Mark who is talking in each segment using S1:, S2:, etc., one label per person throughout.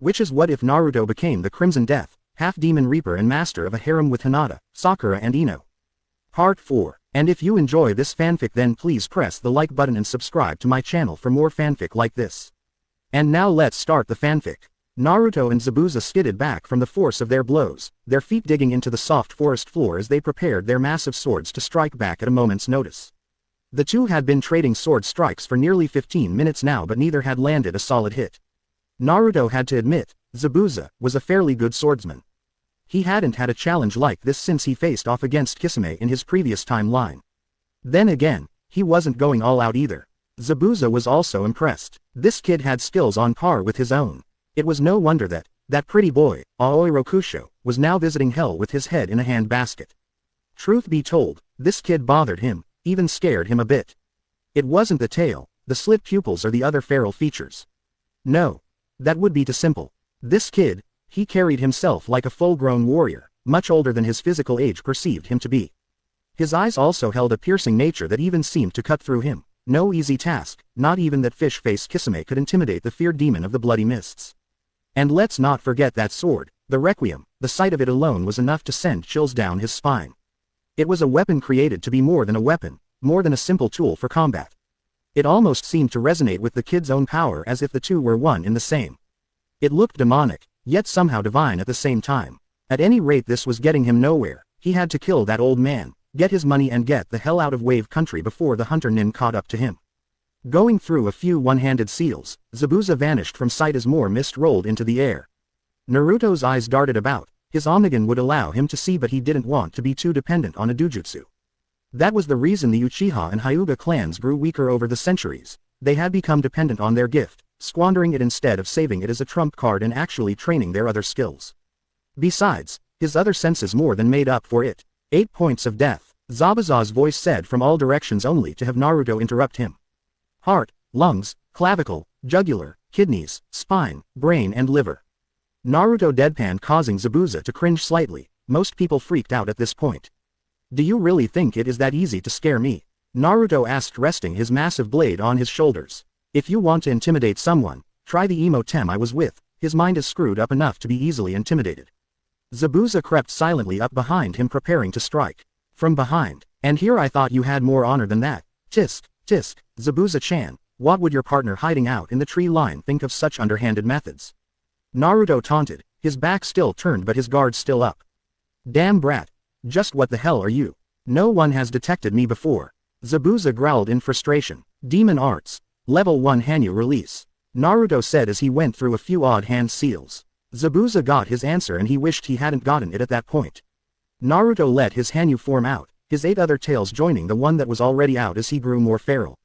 S1: Which is what if Naruto became the Crimson Death, half-demon reaper and master of a harem with Hinata, Sakura and Ino. Part 4. And if you enjoy this fanfic then please press the like button and subscribe to my channel for more fanfic like this. And now let's start the fanfic. Naruto and Zabuza skidded back from the force of their blows, their feet digging into the soft forest floor as they prepared their massive swords to strike back at a moment's notice. The two had been trading sword strikes for nearly 15 minutes now but neither had landed a solid hit. Naruto had to admit, Zabuza was a fairly good swordsman. He hadn't had a challenge like this since he faced off against Kisame in his previous timeline. Then again, he wasn't going all out either. Zabuza was also impressed. This kid had skills on par with his own. It was no wonder that pretty boy, Aoi Rokusho, was now visiting hell with his head in a handbasket. Truth be told, this kid bothered him, even scared him a bit. It wasn't the tail, the slit pupils or the other feral features. No. That would be too simple. This kid, he carried himself like a full-grown warrior, much older than his physical age perceived him to be. His eyes also held a piercing nature that even seemed to cut through him. No easy task, not even that fish-faced Kisame could intimidate the feared demon of the bloody mists. And let's not forget that sword, the Requiem. The sight of it alone was enough to send chills down his spine. It was a weapon created to be more than a weapon, more than a simple tool for combat. It almost seemed to resonate with the kid's own power as if the two were one in the same. It looked demonic, yet somehow divine at the same time. At any rate this was getting him nowhere. He had to kill that old man, get his money and get the hell out of Wave Country before the hunter nin caught up to him. Going through a few one-handed seals, Zabuza vanished from sight as more mist rolled into the air. Naruto's eyes darted about. His Onigin would allow him to see but he didn't want to be too dependent on a dojutsu. That was the reason the Uchiha and Hyuga clans grew weaker over the centuries. They had become dependent on their gift, squandering it instead of saving it as a trump card and actually training their other skills. Besides, his other senses more than made up for it. 8 points of death, Zabuza's voice said from all directions only to have Naruto interrupt him. Heart, lungs, clavicle, jugular, kidneys, spine, brain and liver. Naruto deadpanned causing Zabuza to cringe slightly. Most people freaked out at this point. Do you really think it is that easy to scare me? Naruto asked resting his massive blade on his shoulders. If you want to intimidate someone, try the emo tem I was with. His mind is screwed up enough to be easily intimidated. Zabuza crept silently up behind him preparing to strike. From behind. And here I thought you had more honor than that. Tisk, tisk, Zabuza-chan, what would your partner hiding out in the tree line think of such underhanded methods? Naruto taunted, his back still turned but his guard still up. Damn brat. Just what the hell are you? No one has detected me before. Zabuza growled in frustration. Demon Arts. Level 1 Hanyu release. Naruto said as he went through a few odd hand seals. Zabuza got his answer and he wished he hadn't gotten it at that point. Naruto let his Hanyu form out, his 8 other tails joining the one that was already out as he grew more feral.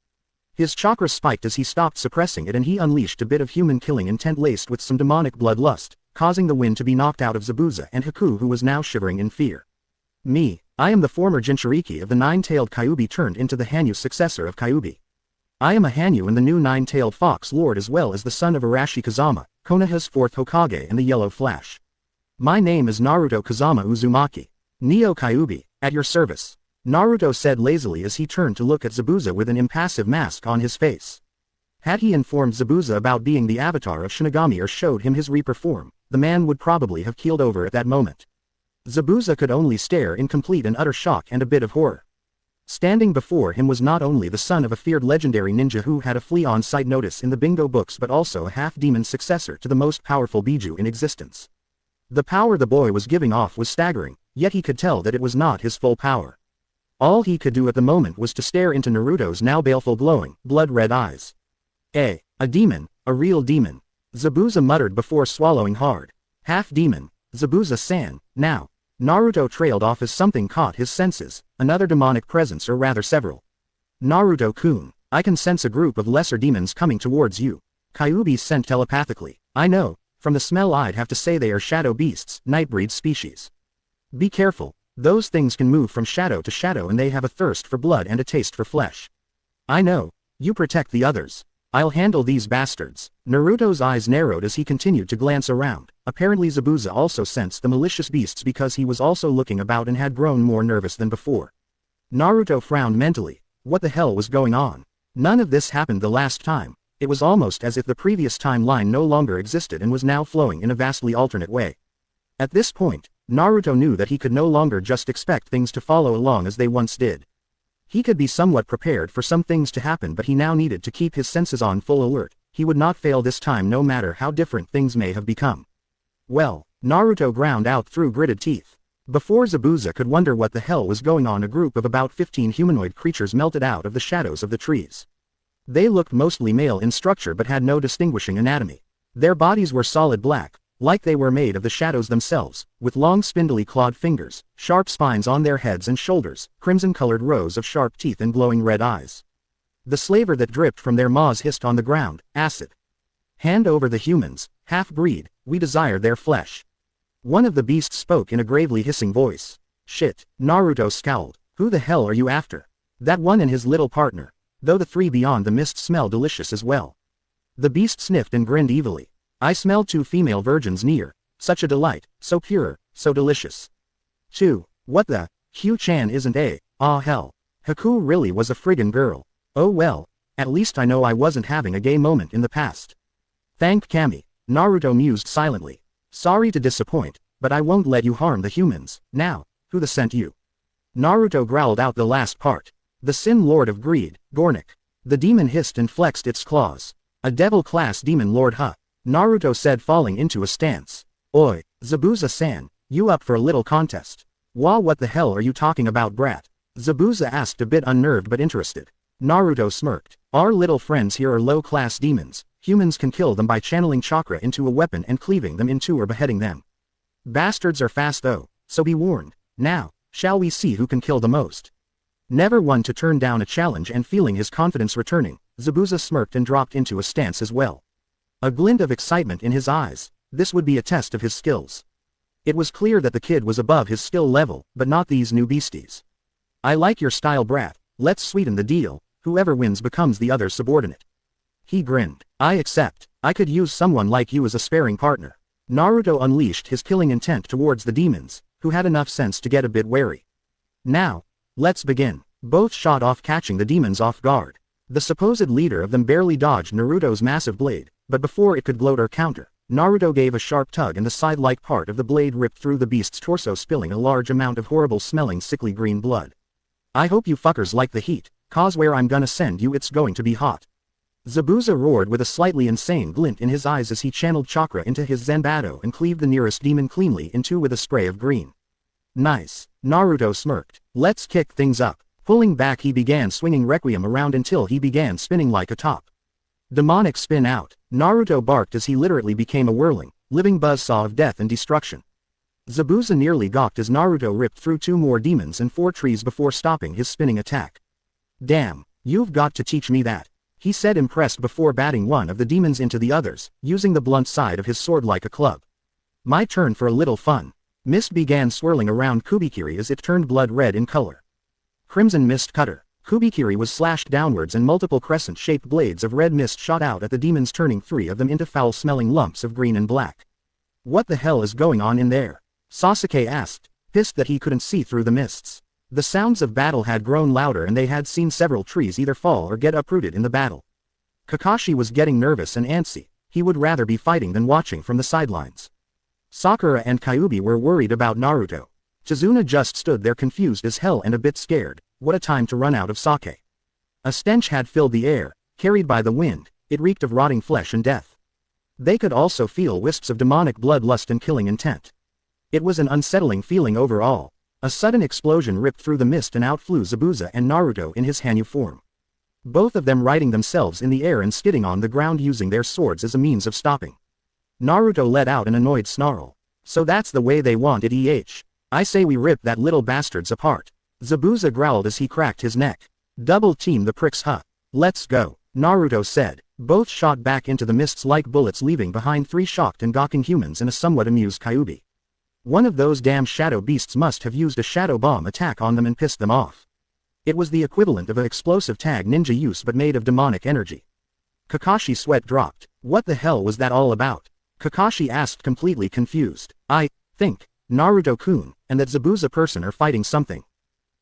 S1: His chakra spiked as he stopped suppressing it and he unleashed a bit of human killing intent laced with some demonic bloodlust, causing the wind to be knocked out of Zabuza and Haku who was now shivering in fear. Me, I am the former Jinchuriki of the 9-tailed Kyuubi turned into the Hanyu successor of Kyuubi. I am a Hanyu and the new 9-tailed Fox Lord as well as the son of Arashi Kazama, Konoha's 4th Hokage and the Yellow Flash. My name is Naruto Uzumaki. Neo Kyuubi, at your service. Naruto said lazily as he turned to look at Zabuza with an impassive mask on his face. Had he informed Zabuza about being the avatar of Shinigami or showed him his Reaper form, the man would probably have keeled over at that moment. Zabuza could only stare in complete and utter shock and a bit of horror. Standing before him was not only the son of a feared legendary ninja who had a flea on sight notice in the bingo books but also a half-demon successor to the most powerful Biju in existence. The power the boy was giving off was staggering, yet he could tell that it was not his full power. All he could do at the moment was to stare into Naruto's now baleful glowing, blood-red eyes. A demon, a real demon. Zabuza muttered before swallowing hard. Half-demon, Zabuza-san, now. Naruto trailed off as something caught his senses, another demonic presence or rather several. Naruto-kun, I can sense a group of lesser demons coming towards you. Kyuubi sent telepathically. I know, from the smell I'd have to say they are shadow beasts, nightbreed species. Be careful, those things can move from shadow to shadow and they have a thirst for blood and a taste for flesh. I know, you protect the others. I'll handle these bastards. Naruto's eyes narrowed as he continued to glance around. Apparently Zabuza also sensed the malicious beasts because he was also looking about and had grown more nervous than before. Naruto frowned mentally. What the hell was going on? None of this happened the last time. It was almost as if the previous timeline no longer existed and was now flowing in a vastly alternate way. At this point, Naruto knew that he could no longer just expect things to follow along as they once did. He could be somewhat prepared for some things to happen, but he now needed to keep his senses on full alert. He would not fail this time no matter how different things may have become. Well, Naruto ground out through gritted teeth. Before Zabuza could wonder what the hell was going on, a group of about 15 humanoid creatures melted out of the shadows of the trees. They looked mostly male in structure but had no distinguishing anatomy. Their bodies were solid black, like they were made of the shadows themselves, with long spindly clawed fingers, sharp spines on their heads and shoulders, crimson-colored rows of sharp teeth and glowing red eyes. The slaver that dripped from their maws hissed on the ground, "Acid! Hand over the humans, half-breed, we desire their flesh." One of the beasts spoke in a gravely hissing voice. "Shit," Naruto scowled. "Who the hell are you after?" "That one and his little partner. Though the three beyond the mist smell delicious as well." The beast sniffed and grinned evilly. "I smell 2 female virgins near. Such a delight, so pure, so delicious." 2. What the? Hugh-chan isn't a, ah hell. Haku really was a friggin' girl. Oh well, at least I know I wasn't having a gay moment in the past. Thank Kami, Naruto mused silently. Sorry to disappoint, but I won't let you harm the humans. Now, who the sent you? Naruto growled out the last part. The Sin Lord of Greed, Gornik. The demon hissed and flexed its claws. A devil-class demon lord, huh? Naruto said, falling into a stance. Oi, Zabuza-san, you up for a little contest? Wah, what the hell are you talking about, brat? Zabuza asked, a bit unnerved but interested. Naruto smirked. Our little friends here are low-class demons. Humans can kill them by channeling chakra into a weapon and cleaving them in two or beheading them. Bastards are fast though, so be warned. Now, shall we see who can kill the most? Never one to turn down a challenge, and feeling his confidence returning, Zabuza smirked and dropped into a stance as well. A glint of excitement in his eyes. This would be a test of his skills. It was clear that the kid was above his skill level, but not these new beasties. I like your style, brat. Let's sweeten the deal. Whoever wins becomes the other's subordinate. He grinned. I accept. I could use someone like you as a sparring partner. Naruto unleashed his killing intent towards the demons, who had enough sense to get a bit wary. Now, let's begin. Both shot off, catching the demons off guard. The supposed leader of them barely dodged Naruto's massive blade, but before it could gloat or counter, Naruto gave a sharp tug and the side-like part of the blade ripped through the beast's torso, spilling a large amount of horrible-smelling sickly green blood. I hope you fuckers like the heat, cause where I'm gonna send you it's going to be hot. Zabuza roared with a slightly insane glint in his eyes as he channeled chakra into his Zanbato and cleaved the nearest demon cleanly in two with a spray of green. Nice. Naruto smirked. Let's kick things up. Pulling back, he began swinging Requiem around until he began spinning like a top. Demonic spin out. Naruto barked as he literally became a whirling, living buzzsaw of death and destruction. Zabuza nearly gawked as Naruto ripped through 2 more demons and 4 trees before stopping his spinning attack. Damn, you've got to teach me that, he said, impressed, before batting one of the demons into the others, using the blunt side of his sword like a club. My turn for a little fun. Mist began swirling around Kubikiri as it turned blood red in color. Crimson Mist Cutter. Kubikiri was slashed downwards and multiple crescent-shaped blades of red mist shot out at the demons, turning 3 of them into foul-smelling lumps of green and black. What the hell is going on in there? Sasuke asked, pissed that he couldn't see through the mists. The sounds of battle had grown louder and they had seen several trees either fall or get uprooted in the battle. Kakashi was getting nervous and antsy. He would rather be fighting than watching from the sidelines. Sakura and Kyuubi were worried about Naruto. Chizuna just stood there confused as hell and a bit scared. What a time to run out of sake. A stench had filled the air, carried by the wind. It reeked of rotting flesh and death. They could also feel wisps of demonic bloodlust and killing intent. It was an unsettling feeling overall. A sudden explosion ripped through the mist and out flew Zabuza and Naruto in his Hanyu form. Both of them righting themselves in the air and skidding on the ground, using their swords as a means of stopping. Naruto let out an annoyed snarl. So that's the way they want it. I say we rip that little bastards apart. Zabuza growled as he cracked his neck. Double team the pricks, huh? Let's go, Naruto said. Both shot back into the mists like bullets, leaving behind 3 shocked and gawking humans and a somewhat amused Kyuubi. One of those damn shadow beasts must have used a shadow bomb attack on them and pissed them off. It was the equivalent of an explosive tag ninja use but made of demonic energy. Kakashi's sweat dropped. What the hell was that all about? Kakashi asked, completely confused. I think Naruto-kun and that Zabuza person are fighting something,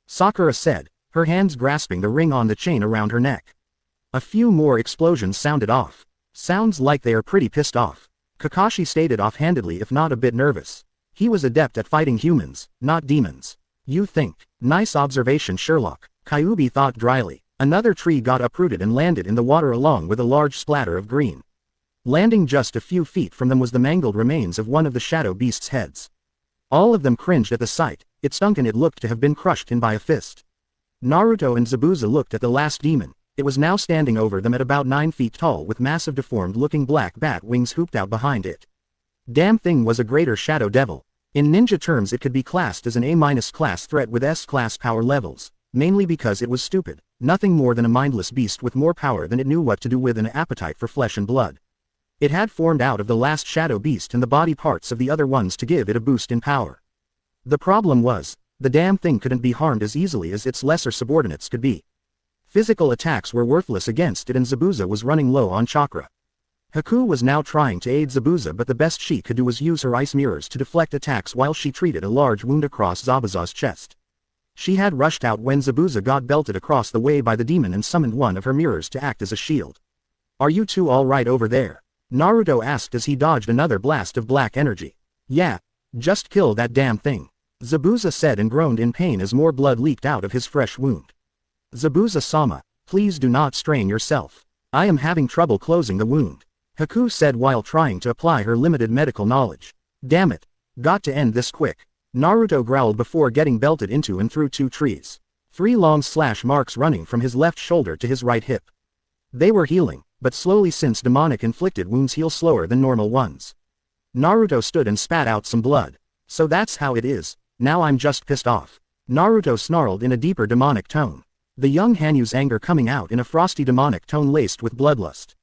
S1: Sakura said, her hands grasping the ring on the chain around her neck. A few more explosions sounded off. Sounds like they are pretty pissed off. Kakashi stated offhandedly, if not a bit nervous. He was adept at fighting humans, not demons. You think. Nice observation, Sherlock. Kyuubi thought dryly. Another tree got uprooted and landed in the water along with a large splatter of green. Landing just a few feet from them was the mangled remains of one of the shadow beast's heads. All of them cringed at the sight. It stunk and it looked to have been crushed in by a fist. Naruto and Zabuza looked at the last demon. It was now standing over them at about 9 feet tall with massive deformed-looking black bat wings hooped out behind it. Damn thing was a greater shadow devil. In ninja terms it could be classed as an A- class threat with S-class power levels, mainly because it was stupid, nothing more than a mindless beast with more power than it knew what to do with and an appetite for flesh and blood. It had formed out of the last shadow beast and the body parts of the other ones to give it a boost in power. The problem was, the damn thing couldn't be harmed as easily as its lesser subordinates could be. Physical attacks were worthless against it and Zabuza was running low on chakra. Haku was now trying to aid Zabuza, but the best she could do was use her ice mirrors to deflect attacks while she treated a large wound across Zabuza's chest. She had rushed out when Zabuza got belted across the way by the demon and summoned one of her mirrors to act as a shield. "Are you two all right over there?" Naruto asked as he dodged another blast of black energy. "Yeah. Just kill that damn thing," Zabuza said and groaned in pain as more blood leaked out of his fresh wound. "Zabuza-sama, please do not strain yourself. I am having trouble closing the wound," Haku said while trying to apply her limited medical knowledge. "Damn it. Got to end this quick." Naruto growled before getting belted into and through 2 trees. 3 long slash marks running from his left shoulder to his right hip. They were healing, but slowly since demonic-inflicted wounds heal slower than normal ones. Naruto stood and spat out some blood. "So that's how it is, now I'm just pissed off," Naruto snarled in a deeper demonic tone. The young Hanyu's anger coming out in a frosty demonic tone laced with bloodlust.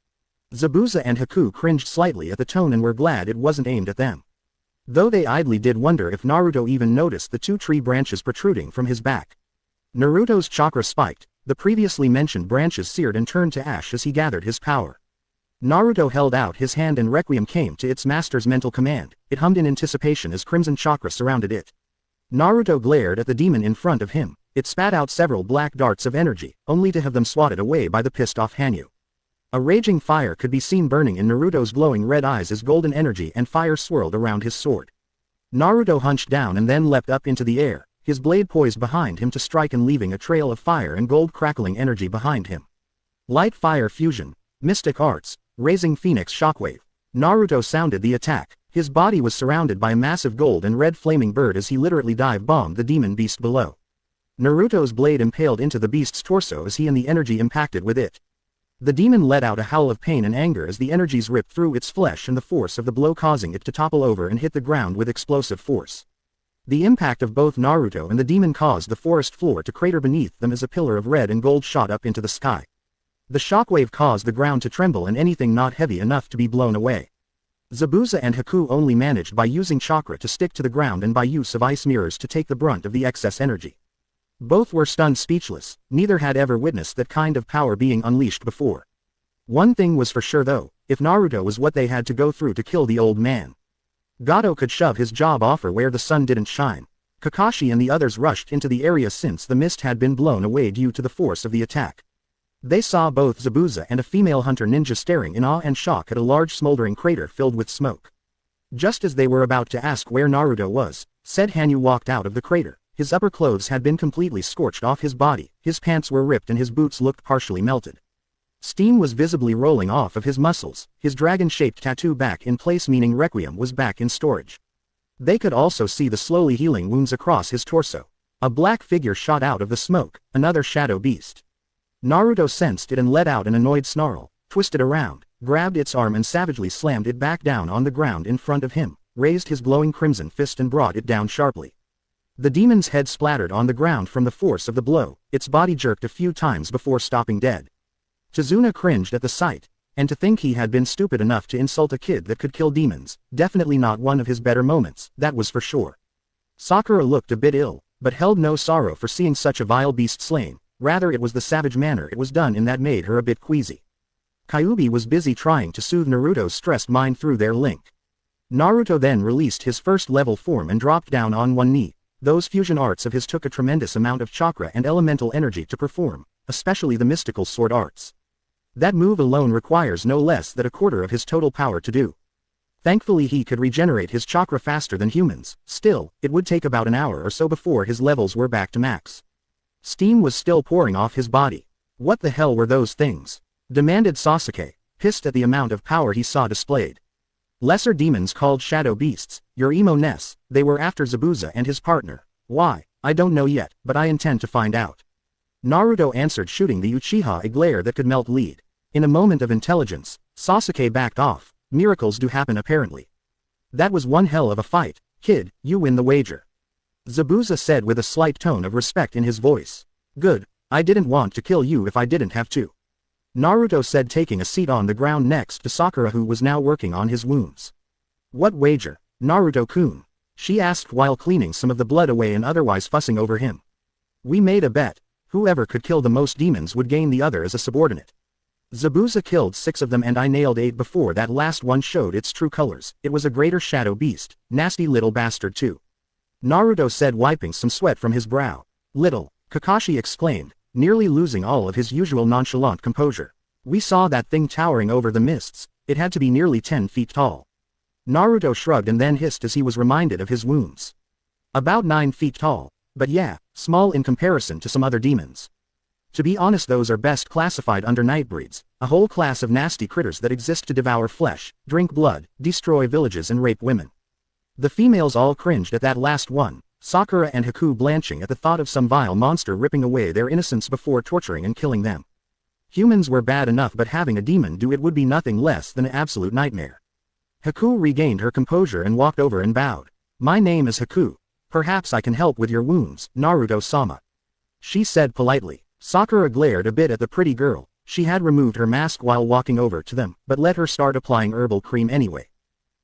S1: Zabuza and Haku cringed slightly at the tone and were glad it wasn't aimed at them. Though they idly did wonder if Naruto even noticed the 2 tree branches protruding from his back. Naruto's chakra spiked, the previously mentioned branches seared and turned to ash as he gathered his power. Naruto held out his hand and Requiem came to its master's mental command. It hummed in anticipation as crimson chakra surrounded it. Naruto glared at the demon in front of him. It spat out several black darts of energy, only to have them swatted away by the pissed-off Hanyu. A raging fire could be seen burning in Naruto's glowing red eyes as golden energy and fire swirled around his sword. Naruto hunched down and then leapt up into the air, his blade poised behind him to strike and leaving a trail of fire and gold crackling energy behind him. Light fire fusion, mystic arts, raising phoenix shockwave. Naruto sounded the attack. His body was surrounded by a massive gold and red flaming bird as he literally dive-bombed the demon beast below. Naruto's blade impaled into the beast's torso as he and the energy impacted with it. The demon let out a howl of pain and anger as the energies ripped through its flesh and the force of the blow causing it to topple over and hit the ground with explosive force. The impact of both Naruto and the demon caused the forest floor to crater beneath them as a pillar of red and gold shot up into the sky. The shockwave caused the ground to tremble and anything not heavy enough to be blown away. Zabuza and Haku only managed by using chakra to stick to the ground and by use of ice mirrors to take the brunt of the excess energy. Both were stunned speechless, neither had ever witnessed that kind of power being unleashed before. One thing was for sure though, if Naruto was what they had to go through to kill the old man, Gato could shove his job offer where the sun didn't shine. Kakashi and the others rushed into the area since the mist had been blown away due to the force of the attack. They saw both Zabuza and a female hunter ninja staring in awe and shock at a large smoldering crater filled with smoke. Just as they were about to ask where Naruto was, said Hanyu walked out of the crater. His upper clothes had been completely scorched off his body, his pants were ripped and his boots looked partially melted. Steam was visibly rolling off of his muscles, his dragon-shaped tattoo back in place meaning Requiem was back in storage. They could also see the slowly healing wounds across his torso. A black figure shot out of the smoke, another shadow beast. Naruto sensed it and let out an annoyed snarl, twisted around, grabbed its arm and savagely slammed it back down on the ground in front of him, raised his glowing crimson fist and brought it down sharply. The demon's head splattered on the ground from the force of the blow, its body jerked a few times before stopping dead. Tazuna cringed at the sight, and to think he had been stupid enough to insult a kid that could kill demons, definitely not one of his better moments, that was for sure. Sakura looked a bit ill, but held no sorrow for seeing such a vile beast slain, rather it was the savage manner it was done in that made her a bit queasy. Kyuubi was busy trying to soothe Naruto's stressed mind through their link. Naruto then released his first level form and dropped down on one knee. Those fusion arts of his took a tremendous amount of chakra and elemental energy to perform, especially the mystical sword arts. That move alone requires no less than a quarter of his total power to do. Thankfully he could regenerate his chakra faster than humans, still, it would take about an hour or so before his levels were back to max. Steam was still pouring off his body. What the hell were those things? Demanded Sasuke, pissed at the amount of power he saw displayed. Lesser demons called shadow beasts, your emo-ness, they were after Zabuza and his partner. Why, I don't know yet, but I intend to find out. Naruto answered, shooting the Uchiha a glare that could melt lead. In a moment of intelligence, Sasuke backed off. Miracles do happen apparently. That was one hell of a fight, kid, you win the wager. Zabuza said with a slight tone of respect in his voice. Good, I didn't want to kill you if I didn't have to. Naruto said, taking a seat on the ground next to Sakura, who was now working on his wounds. What wager, Naruto-kun? She asked while cleaning some of the blood away and otherwise fussing over him. We made a bet. Whoever could kill the most demons would gain the other as a subordinate. Zabuza killed 6 of them and I nailed 8 before that last one showed its true colors. It was a greater shadow beast, nasty little bastard too. Naruto said, wiping some sweat from his brow. Little, Kakashi exclaimed, nearly losing all of his usual nonchalant composure. We saw that thing towering over the mists, it had to be nearly 10 feet tall. Naruto shrugged and then hissed as he was reminded of his wounds. About 9 feet tall, but yeah, small in comparison to some other demons. To be honest, those are best classified under nightbreeds, a whole class of nasty critters that exist to devour flesh, drink blood, destroy villages and rape women. The females all cringed at that last one, Sakura and Haku blanching at the thought of some vile monster ripping away their innocence before torturing and killing them. Humans were bad enough, but having a demon do it would be nothing less than an absolute nightmare. Haku regained her composure and walked over and bowed. My name is Haku. Perhaps I can help with your wounds, Naruto-sama. She said politely. Sakura glared a bit at the pretty girl. She had removed her mask while walking over to them, but let her start applying herbal cream anyway.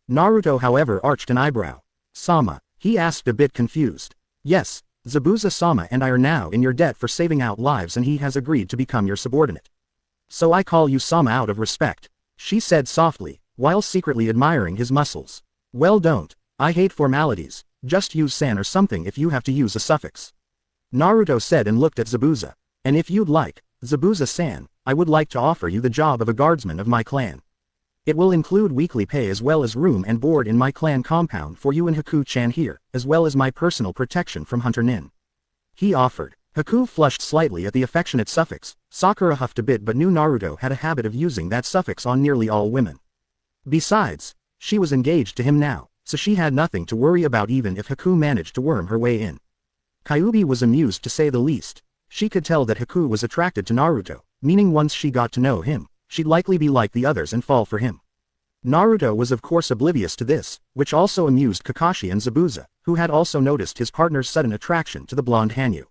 S1: Naruto, however, arched an eyebrow. Sama, he asked, a bit confused. Yes, Zabuza-sama and I are now in your debt for saving out lives, and he has agreed to become your subordinate. So I call you Sama out of respect, she said softly, while secretly admiring his muscles. Well, don't. I hate formalities. Just use san or something if you have to use a suffix. Naruto said and looked at Zabuza. And if you'd like, Zabuza-san, I would like to offer you the job of a guardsman of my clan. It will include weekly pay as well as room and board in my clan compound for you and Haku-chan here, as well as my personal protection from Hunter Nin. He offered. Haku flushed slightly at the affectionate suffix. Sakura huffed a bit but knew Naruto had a habit of using that suffix on nearly all women. Besides, she was engaged to him now, so she had nothing to worry about even if Haku managed to worm her way in. Kyuubi was amused to say the least. She could tell that Haku was attracted to Naruto, meaning once she got to know him, she'd likely be like the others and fall for him. Naruto was of course oblivious to this, which also amused Kakashi and Zabuza, who had also noticed his partner's sudden attraction to the blonde Hanyu.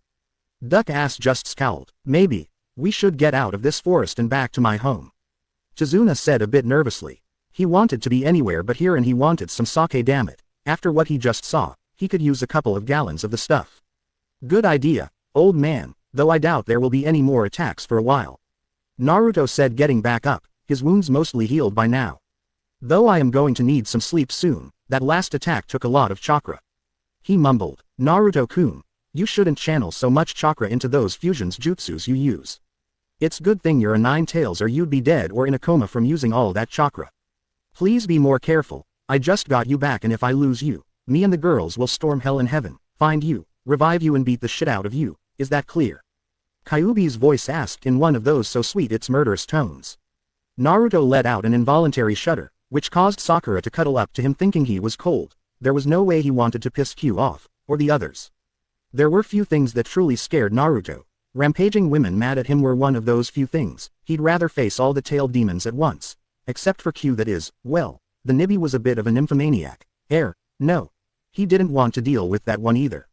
S1: Duck-ass just scowled. Maybe, we should get out of this forest and back to my home. Chizuna said a bit nervously. He wanted to be anywhere but here, and he wanted some sake, damn it. After what he just saw, he could use a couple of gallons of the stuff. Good idea, old man. Though I doubt there will be any more attacks for a while. Naruto said, getting back up, his wounds mostly healed by now. Though I am going to need some sleep soon, that last attack took a lot of chakra. He mumbled. Naruto-kun, you shouldn't channel so much chakra into those fusions jutsus you use. It's good thing you're a nine-tails or you'd be dead or in a coma from using all that chakra. Please be more careful. I just got you back, and if I lose you, me and the girls will storm hell and heaven, find you, revive you and beat the shit out of you. Is that clear? Kyuubi's voice asked in one of those so sweet it's murderous tones. Naruto let out an involuntary shudder, which caused Sakura to cuddle up to him, thinking he was cold. There was no way he wanted to piss Q off, or the others. There were few things that truly scared Naruto. Rampaging women mad at him were one of those few things. He'd rather face all the tailed demons at once. Except for Q, that is. Well, the Nibby was a bit of a nymphomaniac. No. He didn't want to deal with that one either.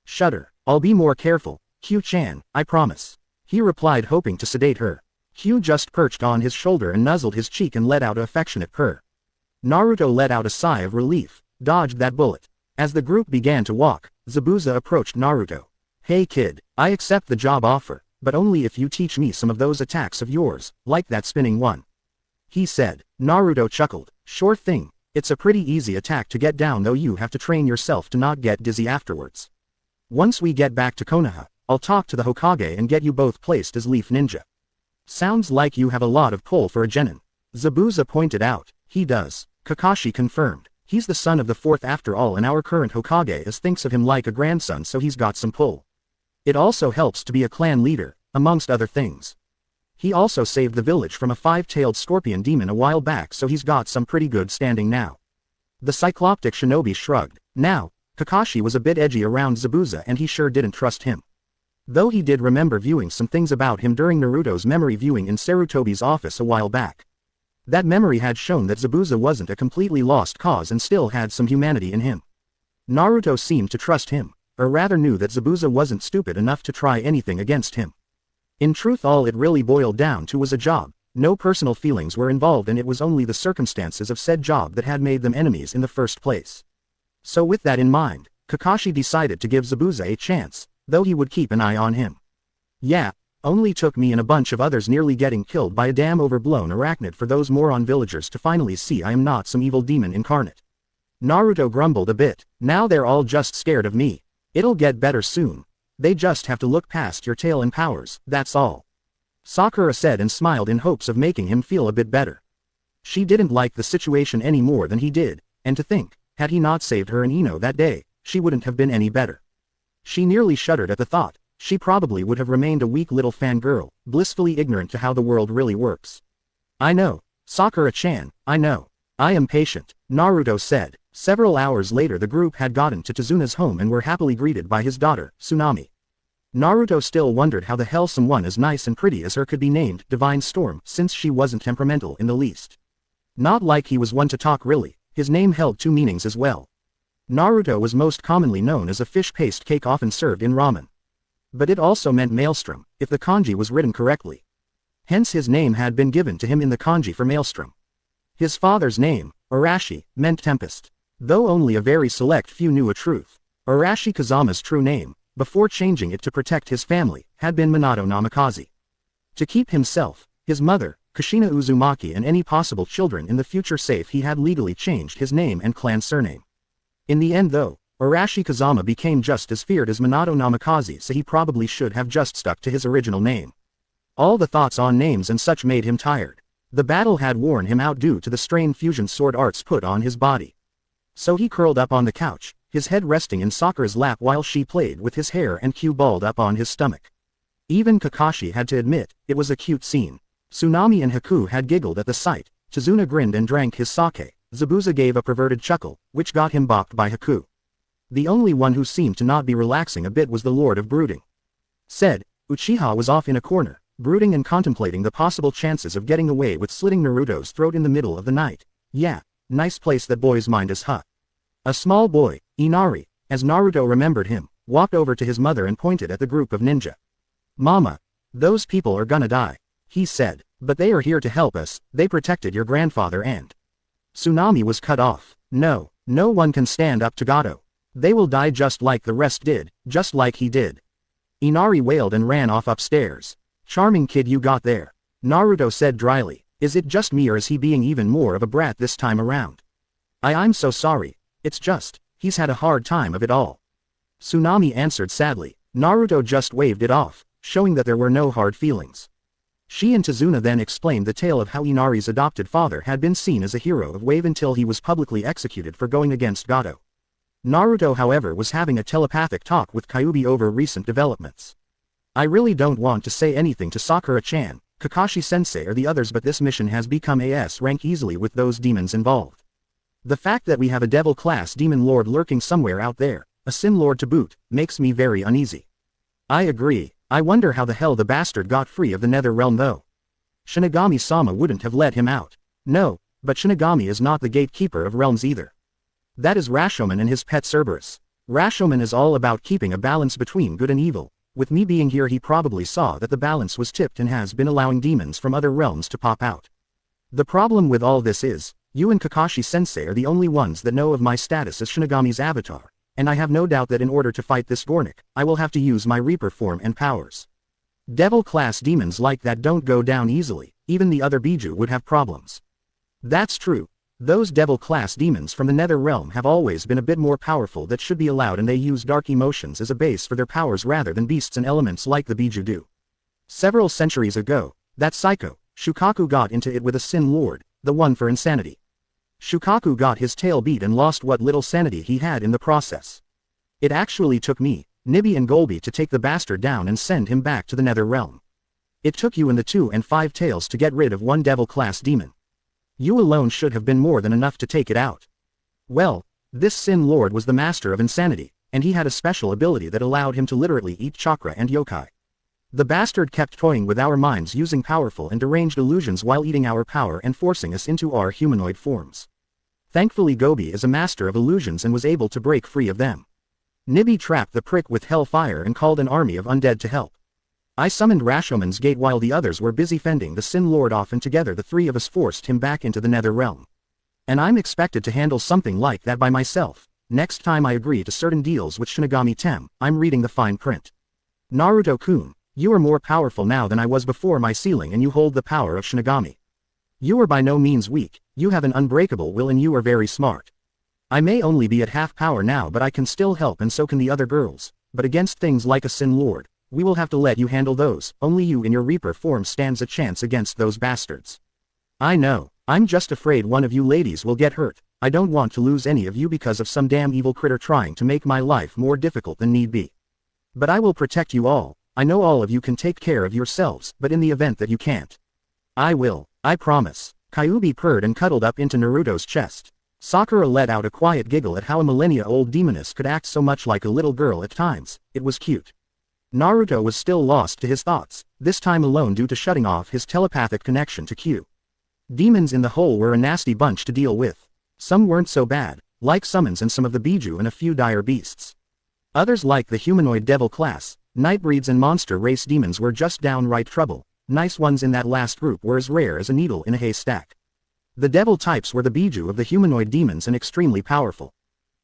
S1: Shudder. I'll be more careful, Q-chan, I promise. He replied, hoping to sedate her. Q just perched on his shoulder and nuzzled his cheek and let out an affectionate purr. Naruto let out a sigh of relief, dodged that bullet. As the group began to walk, Zabuza approached Naruto. Hey kid, I accept the job offer, but only if you teach me some of those attacks of yours, like that spinning one. He said. Naruto chuckled. Sure thing, it's a pretty easy attack to get down, though you have to train yourself to not get dizzy afterwards. Once we get back to Konoha, I'll talk to the Hokage and get you both placed as Leaf Ninja. Sounds like you have a lot of pull for a genin. Zabuza pointed out. He does. Kakashi confirmed. He's the son of the fourth after all, and our current Hokage thinks of him like a grandson, so he's got some pull. It also helps to be a clan leader, amongst other things. He also saved the village from a five-tailed scorpion demon a while back, so he's got some pretty good standing now. The cycloptic shinobi shrugged. Now, Kakashi was a bit edgy around Zabuza and he sure didn't trust him. Though he did remember viewing some things about him during Naruto's memory viewing in Sarutobi's office a while back. That memory had shown that Zabuza wasn't a completely lost cause and still had some humanity in him. Naruto seemed to trust him, or rather knew that Zabuza wasn't stupid enough to try anything against him. In truth, all it really boiled down to was a job. No personal feelings were involved, and it was only the circumstances of said job that had made them enemies in the first place. So with that in mind, Kakashi decided to give Zabuza a chance, though he would keep an eye on him. Yeah, only took me and a bunch of others nearly getting killed by a damn overblown arachnid for those moron villagers to finally see I am not some evil demon incarnate. Naruto grumbled a bit. Now they're all just scared of me. It'll get better soon. They just have to look past your tail and powers, that's all. Sakura said and smiled in hopes of making him feel a bit better. She didn't like the situation any more than he did, and to think, had he not saved her and Ino that day, she wouldn't have been any better. She nearly shuddered at the thought. She probably would have remained a weak little fangirl, blissfully ignorant to how the world really works. I know, Sakura-chan, I know. I am patient, Naruto said. Several hours later the group had gotten to Tezuna's home and were happily greeted by his daughter, Tsunami. Naruto still wondered how the hell someone as nice and pretty as her could be named Divine Storm, since she wasn't temperamental in the least. Not like he was one to talk really, his name held two meanings as well. Naruto was most commonly known as a fish paste cake often served in ramen. But it also meant maelstrom, if the kanji was written correctly. Hence his name had been given to him in the kanji for maelstrom. His father's name, Arashi, meant tempest. Though only a very select few knew a truth. Arashi Kazama's true name, before changing it to protect his family, had been Minato Namikaze. To keep himself, his mother, Kushina Uzumaki and any possible children in the future safe, he had legally changed his name and clan surname. In the end though, Arashi Kazama became just as feared as Minato Namikaze, so he probably should have just stuck to his original name. All the thoughts on names and such made him tired. The battle had worn him out due to the strain fusion sword arts put on his body. So he curled up on the couch, his head resting in Sakura's lap while she played with his hair and cue balled up on his stomach. Even Kakashi had to admit, it was a cute scene. Tsunami and Haku had giggled at the sight, Tazuna grinned and drank his sake, Zabuza gave a perverted chuckle, which got him balked by Haku. The only one who seemed to not be relaxing a bit was the Lord of Brooding. Said, Uchiha was off in a corner, brooding and contemplating the possible chances of getting away with slitting Naruto's throat in the middle of the night. Yeah, nice place that boy's mind is, huh? A small boy, Inari, as Naruto remembered him, walked over to his mother and pointed at the group of ninja. Mama, those people are gonna die, he said, but they are here to help us, they protected your grandfather and... Tsunami was cut off. No, no one can stand up to Gato. They will die just like the rest did, just like he did. Inari wailed and ran off upstairs. Charming kid you got there. Naruto said dryly, is it just me or is he being even more of a brat this time around? I'm so sorry, it's just, he's had a hard time of it all. Tsunami answered sadly. Naruto just waved it off, showing that there were no hard feelings. She and Tazuna then explained the tale of how Inari's adopted father had been seen as a hero of Wave until he was publicly executed for going against Gato. Naruto however was having a telepathic talk with Kyuubi over recent developments. I really don't want to say anything to Sakura-chan, Kakashi-sensei or the others, but this mission has become AS rank easily with those demons involved. The fact that we have a devil-class demon lord lurking somewhere out there, a sin lord to boot, makes me very uneasy. I agree, I wonder how the hell the bastard got free of the nether realm though. Shinigami-sama wouldn't have let him out. No, but Shinigami is not the gatekeeper of realms either. That is Rashomon and his pet Cerberus. Rashomon is all about keeping a balance between good and evil. With me being here he probably saw that the balance was tipped and has been allowing demons from other realms to pop out. The problem with all this is, you and Kakashi-sensei are the only ones that know of my status as Shinigami's avatar, and I have no doubt that in order to fight this Gornik, I will have to use my Reaper form and powers. Devil-class demons like that don't go down easily, even the other Biju would have problems. That's true. Those devil-class demons from the nether realm have always been a bit more powerful, that should be allowed, and they use dark emotions as a base for their powers rather than beasts and elements like the Biju do. Several centuries ago, That psycho, Shukaku got into it with a Sin Lord, the one for insanity. Shukaku got his tail beat and lost what little sanity he had in the process. It actually took me, Nibby and Golby to take the bastard down and send him back to the Nether Realm. It took you and the 2 and 5 tails to get rid of one devil-class demon. You alone should have been more than enough to take it out. Well, this Sin Lord was the master of insanity, and he had a special ability that allowed him to literally eat chakra and yokai. The bastard kept toying with our minds using powerful and deranged illusions while eating our power and forcing us into our humanoid forms. Thankfully Golby is a master of illusions and was able to break free of them. Nibby trapped the prick with hellfire and called an army of undead to help. I summoned Rashoman's Gate while the others were busy fending the Sin Lord off, and together the 3 of us forced him back into the Nether Realm. And I'm expected to handle something like that by myself. Next time I agree to certain deals with Shinigami Tem, I'm reading the fine print. Naruto-kun, you are more powerful now than I was before my sealing, and you hold the power of Shinigami. You are by no means weak, you have an unbreakable will, and you are very smart. I may only be at half power now, but I can still help, and so can the other girls, but against things like a Sin Lord, we will have to let you handle those. Only you in your Reaper form stands a chance against those bastards. I know, I'm just afraid one of you ladies will get hurt. I don't want to lose any of you because of some damn evil critter trying to make my life more difficult than need be. But I will protect you all. I know all of you can take care of yourselves, but in the event that you can't, I will, I promise. Kyuubi purred and cuddled up into Naruto's chest. Sakura let out a quiet giggle at how a millennia-old demoness could act so much like a little girl at times. It was cute. Naruto was still lost to his thoughts, this time alone due to shutting off his telepathic connection to Q. Demons in the hole were a nasty bunch to deal with. Some weren't so bad, like summons and some of the Biju and a few dire beasts. Others, like the humanoid devil class, nightbreeds and monster race demons, were just downright trouble. Nice ones in that last group were as rare as a needle in a haystack. The devil types were the Biju of the humanoid demons and extremely powerful.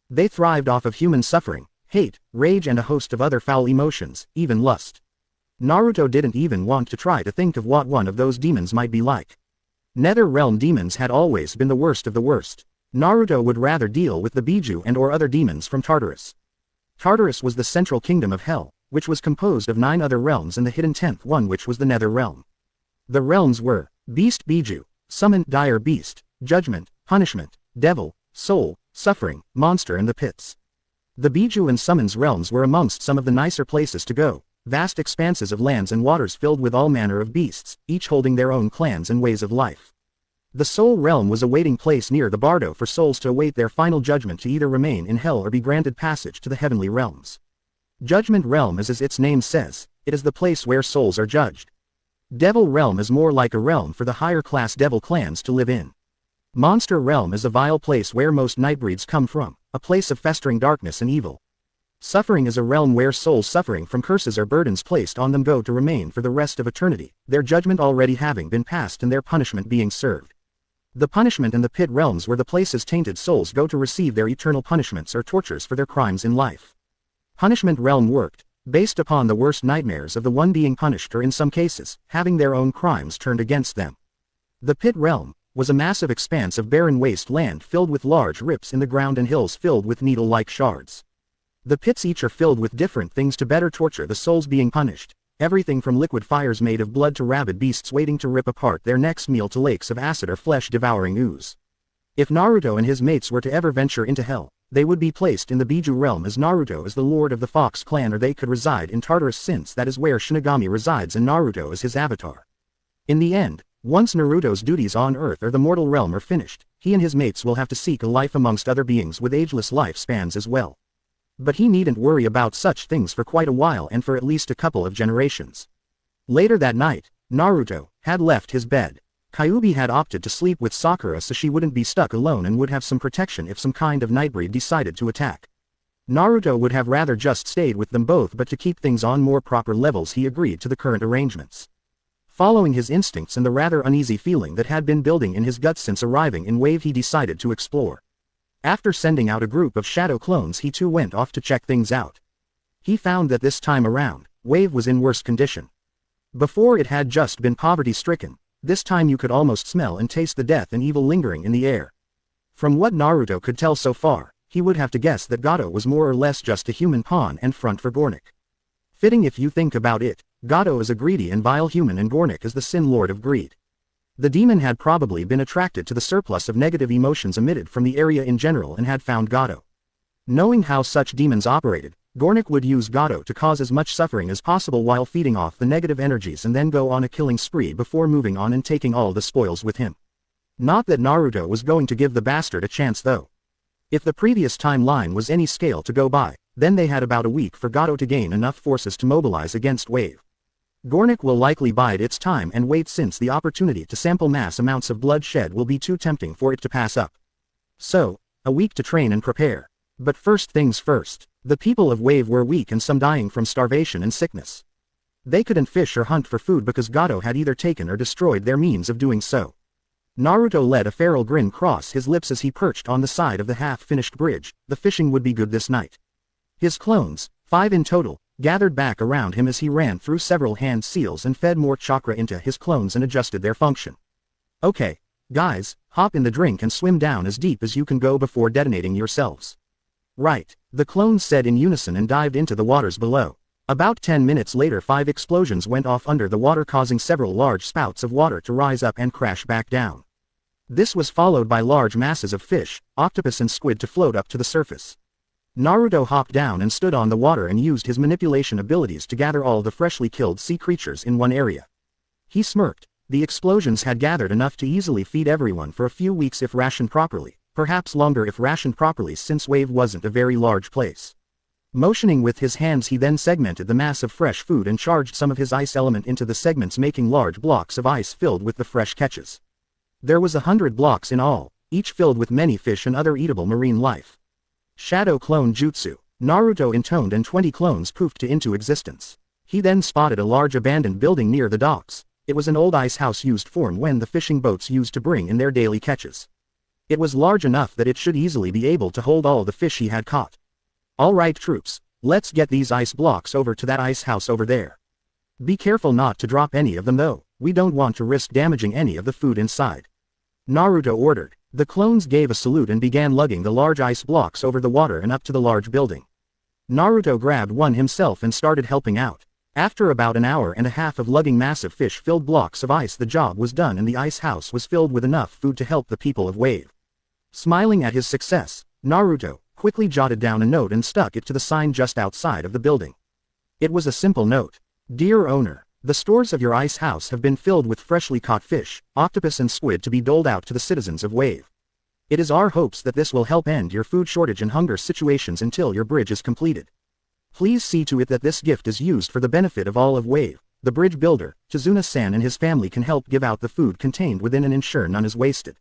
S1: They thrived off of human suffering, hate, rage and a host of other foul emotions, even lust. Naruto didn't even want to try to think of what one of those demons might be like. Nether Realm demons had always been the worst of the worst. Naruto would rather deal with the Biju and or other demons from Tartarus. Tartarus was the central kingdom of hell, which was composed of 9 other realms and the hidden 10th one, which was the Nether Realm. The realms were Beast Biju, Summon Dire Beast, Judgment, Punishment, Devil, Soul, Suffering, Monster and the Pits. The Biju and Summons realms were amongst some of the nicer places to go, vast expanses of lands and waters filled with all manner of beasts, each holding their own clans and ways of life. The Soul Realm was a waiting place near the Bardo for souls to await their final judgment, to either remain in hell or be granted passage to the heavenly realms. Judgment Realm is, as its name says, it is the place where souls are judged. Devil Realm is more like a realm for the higher class devil clans to live in. Monster Realm is a vile place where most nightbreeds come from, a place of festering darkness and evil. Suffering is a realm where souls suffering from curses or burdens placed on them go to remain for the rest of eternity, their judgment already having been passed and their punishment being served. The Punishment and the Pit realms were the places tainted souls go to receive their eternal punishments or tortures for their crimes in life. Punishment Realm worked based upon the worst nightmares of the one being punished, or in some cases, having their own crimes turned against them. The Pit Realm was a massive expanse of barren waste land filled with large rips in the ground and hills filled with needle-like shards. The pits each are filled with different things to better torture the souls being punished, everything from liquid fires made of blood to rabid beasts waiting to rip apart their next meal to lakes of acid or flesh-devouring ooze. If Naruto and his mates were to ever venture into hell, they would be placed in the Biju realm, as Naruto is the lord of the Fox clan, or they could reside in Tartarus, since that is where Shinigami resides and Naruto is his avatar. In the end, once Naruto's duties on Earth or the mortal realm are finished, he and his mates will have to seek a life amongst other beings with ageless lifespans as well. But he needn't worry about such things for quite a while, and for at least a couple of generations. Later that night, Naruto had left his bed. Kyuubi had opted to sleep with Sakura so she wouldn't be stuck alone and would have some protection if some kind of nightbreed decided to attack. Naruto would have rather just stayed with them both, but to keep things on more proper levels he agreed to the current arrangements. Following his instincts and the rather uneasy feeling that had been building in his gut since arriving in Wave, he decided to explore. After sending out a group of shadow clones, he too went off to check things out. He found that this time around, Wave was in worse condition. Before it had just been poverty-stricken, this time you could almost smell and taste the death and evil lingering in the air. From what Naruto could tell so far, he would have to guess that Gato was more or less just a human pawn and front for Gornik. Fitting if you think about it, Gato is a greedy and vile human and Gornik is the Sin Lord of Greed. The demon had probably been attracted to the surplus of negative emotions emitted from the area in general and had found Gato. Knowing how such demons operated, Gornik would use Gato to cause as much suffering as possible while feeding off the negative energies and then go on a killing spree before moving on and taking all the spoils with him. Not that Naruto was going to give the bastard a chance though. If the previous timeline was any scale to go by, then they had about a week for Gato to gain enough forces to mobilize against Wave. Gornik will likely bide its time and wait since the opportunity to sample mass amounts of blood shed will be too tempting for it to pass up. So, a week to train and prepare. But first things first, the people of Wave were weak and some dying from starvation and sickness. They couldn't fish or hunt for food because Gato had either taken or destroyed their means of doing so. Naruto let a feral grin cross his lips as he perched on the side of the half-finished bridge. The fishing would be good this night. His clones, 5 in total, gathered back around him as he ran through several hand seals and fed more chakra into his clones and adjusted their function. Okay, guys, hop in the drink and swim down as deep as you can go before detonating yourselves. Right, the clones said in unison and dived into the waters below. About 10 minutes later 5 explosions went off under the water causing several large spouts of water to rise up and crash back down. This was followed by large masses of fish, octopus and squid to float up to the surface. Naruto hopped down and stood on the water and used his manipulation abilities to gather all the freshly killed sea creatures in one area. He smirked. The explosions had gathered enough to easily feed everyone for a few weeks if rationed properly, perhaps longer if rationed properly since Wave wasn't a very large place. Motioning with his hands he then segmented the mass of fresh food and charged some of his ice element into the segments making large blocks of ice filled with the fresh catches. There was 100 blocks in all, each filled with many fish and other eatable marine life. Shadow Clone Jutsu. Naruto intoned and 20 clones poofed into existence. He then spotted a large abandoned building near the docks. It was an old ice house used for when the fishing boats used to bring in their daily catches. It was large enough that it should easily be able to hold all the fish he had caught. Alright troops, let's get these ice blocks over to that ice house over there. Be careful not to drop any of them though, we don't want to risk damaging any of the food inside. Naruto ordered. The clones gave a salute and began lugging the large ice blocks over the water and up to the large building. Naruto grabbed one himself and started helping out. After about an hour and a half of lugging massive fish-filled blocks of ice the job was done and the ice house was filled with enough food to help the people of Wave. Smiling at his success, Naruto quickly jotted down a note and stuck it to the sign just outside of the building. It was a simple note. Dear owner, the stores of your ice house have been filled with freshly caught fish, octopus and squid to be doled out to the citizens of Wave. It is our hopes that this will help end your food shortage and hunger situations until your bridge is completed. Please see to it that this gift is used for the benefit of all of Wave. The bridge builder, Tazuna-san and his family can help give out the food contained within and ensure none is wasted.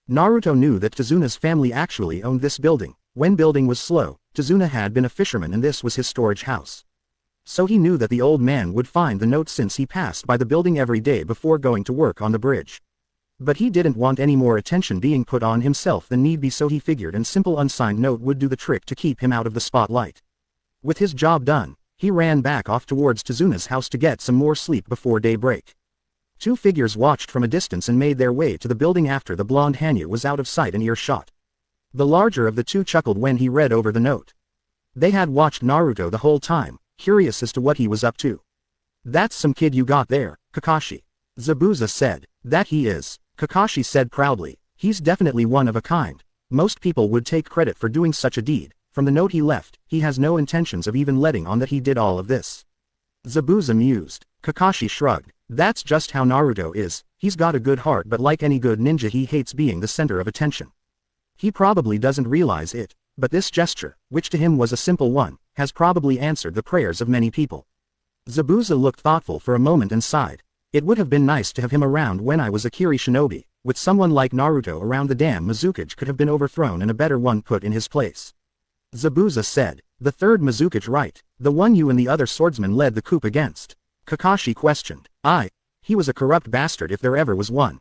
S1: Naruto knew that Tazuna's family actually owned this building. When building was slow, Tazuna had been a fisherman and this was his storage house. So he knew that the old man would find the note since he passed by the building every day before going to work on the bridge. But he didn't want any more attention being put on himself than need be, so he figured a simple unsigned note would do the trick to keep him out of the spotlight. With his job done, he ran back off towards Tazuna's house to get some more sleep before daybreak. 2 figures watched from a distance and made their way to the building after the blonde Hanyu was out of sight and earshot. The larger of the 2 chuckled when he read over the note. They had watched Naruto the whole time, curious as to what he was up to. That's some kid you got there, Kakashi. Zabuza said. That he is, Kakashi said proudly. He's definitely one of a kind. Most people would take credit for doing such a deed. From the note he left, he has no intentions of even letting on that he did all of this. Zabuza mused. Kakashi shrugged. That's just how Naruto is. He's got a good heart, but like any good ninja he hates being the center of attention. He probably doesn't realize it, but this gesture, which to him was a simple one, has probably answered the prayers of many people. Zabuza looked thoughtful for a moment and sighed. It would have been nice to have him around when I was a Kiri shinobi. With someone like Naruto around, the damn Mizukage could have been overthrown and a better one put in his place. Zabuza said. The third Mizukage, right? The one you and the other swordsman led the coup against? Kakashi questioned. Aye. He was a corrupt bastard if there ever was one.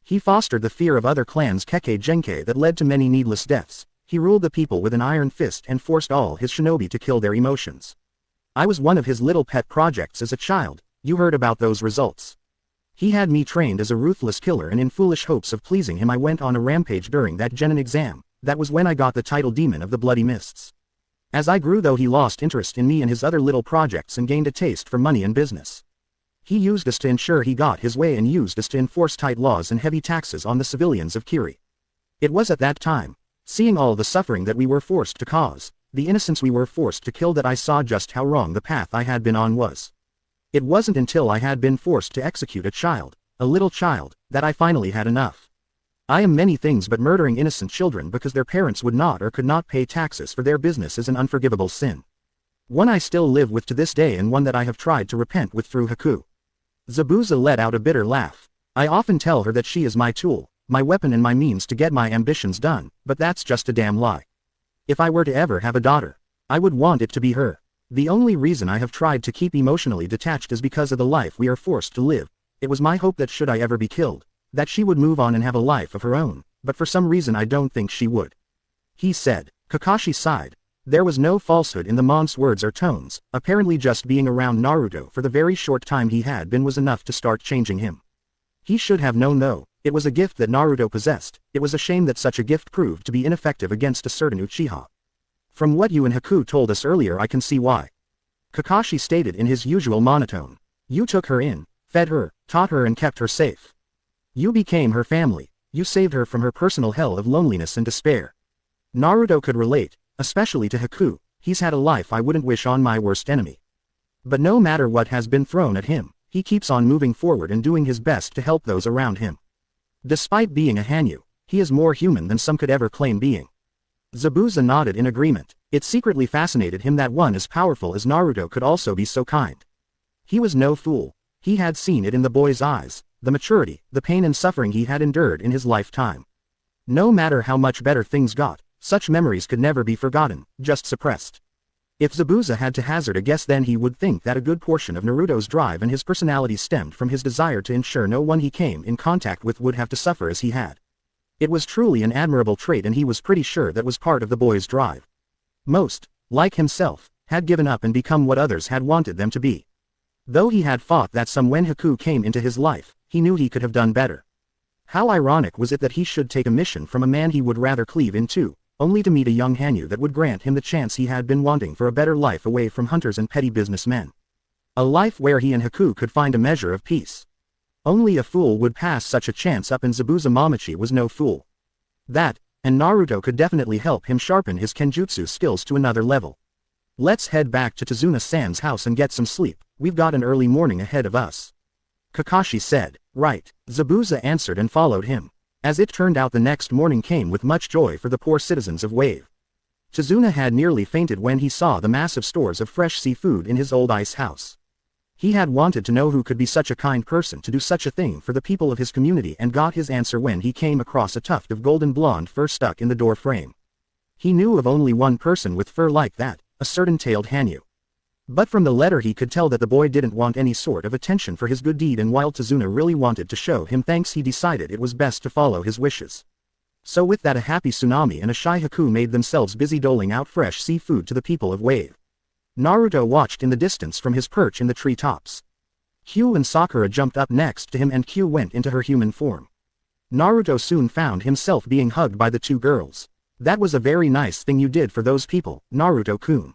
S1: He fostered the fear of other clans Kekkei Genkai that led to many needless deaths. He ruled the people with an iron fist and forced all his shinobi to kill their emotions. I was one of his little pet projects as a child. You heard about those results. He had me trained as a ruthless killer, and in foolish hopes of pleasing him I went on a rampage during that genin exam. That was when I got the title Demon of the Bloody Mists. As I grew though he lost interest in me and his other little projects and gained a taste for money and business. He used us to ensure he got his way and used us to enforce tight laws and heavy taxes on the civilians of Kiri. It was at that time, seeing all the suffering that we were forced to cause, the innocents we were forced to kill, that I saw just how wrong the path I had been on was. It wasn't until I had been forced to execute a little child, that I finally had enough. I am many things, but murdering innocent children because their parents would not or could not pay taxes for their business is an unforgivable sin. One I still live with to this day, and one that I have tried to repent with through Haku. Zabuza let out a bitter laugh. I often tell her that she is my tool, my weapon and my means to get my ambitions done, but that's just a damn lie. If I were to ever have a daughter, I would want it to be her. The only reason I have tried to keep emotionally detached is because of the life we are forced to live. It was my hope that should I ever be killed, that she would move on and have a life of her own, but for some reason I don't think she would. He said. Kakashi sighed. There was no falsehood in the mon's words or tones, apparently just being around Naruto for the very short time he had been was enough to start changing him. He should have known though, it was a gift that Naruto possessed, it was a shame that such a gift proved to be ineffective against a certain Uchiha. From what you and Haku told us earlier I can see why. Kakashi stated in his usual monotone. You took her in, fed her, taught her and kept her safe. You became her family, you saved her from her personal hell of loneliness and despair. Naruto could relate, especially to Haku. He's had a life I wouldn't wish on my worst enemy. But no matter what has been thrown at him, he keeps on moving forward and doing his best to help those around him. Despite being a Hanyu, he is more human than some could ever claim being. Zabuza nodded in agreement. It secretly fascinated him that one as powerful as Naruto could also be so kind. He was no fool. He had seen it in the boy's eyes, the maturity, the pain and suffering he had endured in his lifetime. No matter how much better things got, such memories could never be forgotten, just suppressed. If Zabuza had to hazard a guess, then he would think that a good portion of Naruto's drive and his personality stemmed from his desire to ensure no one he came in contact with would have to suffer as he had. It was truly an admirable trait, and he was pretty sure that was part of the boy's drive. Most, like himself, had given up and become what others had wanted them to be. Though he had fought that some when Haku came into his life, he knew he could have done better. How ironic was it that he should take a mission from a man he would rather cleave into, only to meet a young Hanyu that would grant him the chance he had been wanting for a better life away from hunters and petty businessmen. A life where he and Haku could find a measure of peace. Only a fool would pass such a chance up, and Zabuza Mamachi was no fool. That, and Naruto could definitely help him sharpen his kenjutsu skills to another level. Let's head back to Tazuna-san's house and get some sleep, we've got an early morning ahead of us. Kakashi said. Right, Zabuza answered and followed him. As it turned out, the next morning came with much joy for the poor citizens of Wave. Tazuna had nearly fainted when he saw the massive stores of fresh seafood in his old ice house. He had wanted to know who could be such a kind person to do such a thing for the people of his community, and got his answer when he came across a tuft of golden blonde fur stuck in the door frame. He knew of only one person with fur like that, a certain tailed Hanyu. But from the letter he could tell that the boy didn't want any sort of attention for his good deed, and while Tazuna really wanted to show him thanks, he decided it was best to follow his wishes. So with that, a happy Tsunami and a shy Haku made themselves busy doling out fresh seafood to the people of Wave. Naruto watched in the distance from his perch in the tree tops. Hugh and Sakura jumped up next to him, and Q went into her human form. Naruto soon found himself being hugged by the two girls. That was a very nice thing you did for those people, Naruto-kun.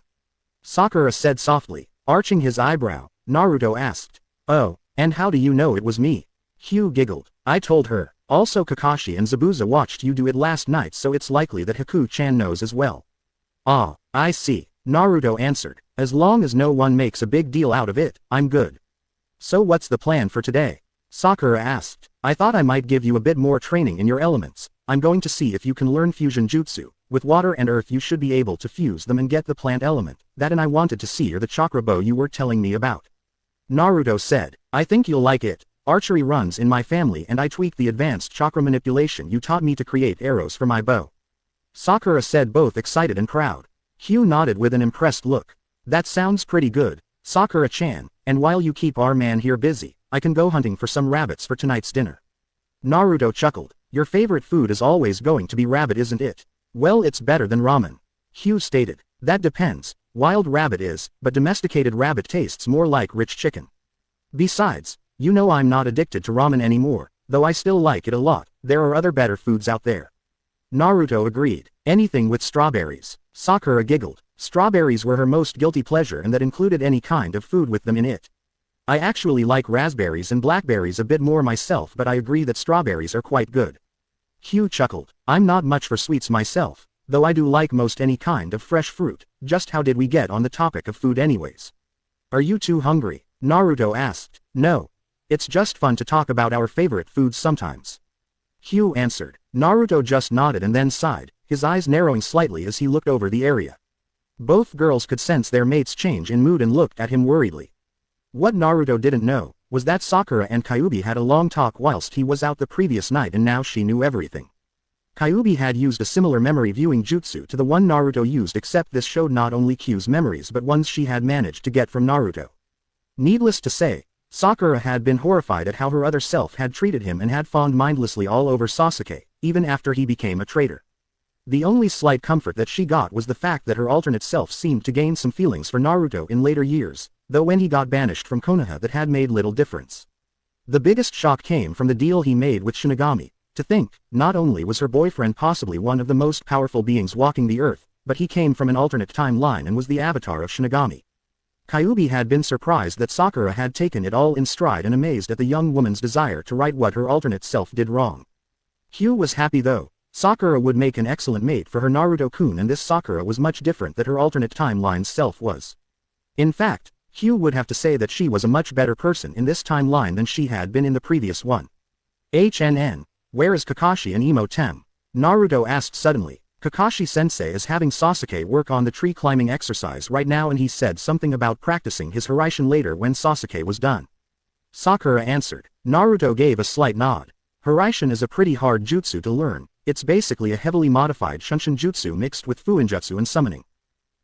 S1: Sakura said softly, arching his eyebrow. Naruto asked, "Oh, and how do you know it was me?" Hugh giggled. "I told her. Also Kakashi and Zabuza watched you do it last night, so it's likely that Haku-chan knows as well." "Ah, I see," Naruto answered. "As long as no one makes a big deal out of it, I'm good." "So what's the plan for today?" Sakura asked. "I thought I might give you a bit more training in your elements. I'm going to see if you can learn fusion jutsu. With water and earth you should be able to fuse them and get the plant element. That and I wanted to see the chakra bow you were telling me about." Naruto said. "I think you'll like it. Archery runs in my family, and I tweak the advanced chakra manipulation you taught me to create arrows for my bow." Sakura said, both excited and proud. Hugh nodded with an impressed look. "That sounds pretty good, Sakura-chan, and while you keep our man here busy, I can go hunting for some rabbits for tonight's dinner." Naruto chuckled. "Your favorite food is always going to be rabbit, isn't it?" "Well, it's better than ramen," Hugh stated. "That depends. Wild rabbit is, but domesticated rabbit tastes more like rich chicken. Besides, you know I'm not addicted to ramen anymore, though I still like it a lot. There are other better foods out there." Naruto agreed. "Anything with strawberries." Sakura giggled. Strawberries were her most guilty pleasure, and that included any kind of food with them in it. I actually like raspberries and blackberries a bit more myself, but I agree that strawberries are quite good. Hugh chuckled. I'm not much for sweets myself, though I do like most any kind of fresh fruit. Just how did we get on the topic of food anyways? Are you too hungry? Naruto asked. No. It's just fun to talk about our favorite foods sometimes. Hugh answered. Naruto just nodded and then sighed, his eyes narrowing slightly as he looked over the area. Both girls could sense their mate's change in mood and looked at him worriedly. What Naruto didn't know was that Sakura and Kyuubi had a long talk whilst he was out the previous night, and now she knew everything. Kyuubi had used a similar memory viewing jutsu to the one Naruto used, except this showed not only Kyu's memories but ones she had managed to get from Naruto. Needless to say, Sakura had been horrified at how her other self had treated him and had fawned mindlessly all over Sasuke, even after he became a traitor. The only slight comfort that she got was the fact that her alternate self seemed to gain some feelings for Naruto in later years, though when he got banished from Konoha that had made little difference. The biggest shock came from the deal he made with Shinigami. To think, not only was her boyfriend possibly one of the most powerful beings walking the earth, but he came from an alternate timeline and was the avatar of Shinigami. Kyuubi had been surprised that Sakura had taken it all in stride and amazed at the young woman's desire to right what her alternate self did wrong. Hugh was happy though. Sakura would make an excellent mate for her Naruto-kun, and this Sakura was much different than her alternate timeline's self was. In fact, Hugh would have to say that she was a much better person in this timeline than she had been in the previous one. HNN, where is Kakashi and Imo-tem? Naruto asked suddenly. Kakashi-sensei is having Sasuke work on the tree climbing exercise right now, and he said something about practicing his Hiraishin later when Sasuke was done. Sakura answered. Naruto gave a slight nod. Hiraishin is a pretty hard jutsu to learn. It's basically a heavily modified Shunshin jutsu mixed with Fuinjutsu and summoning.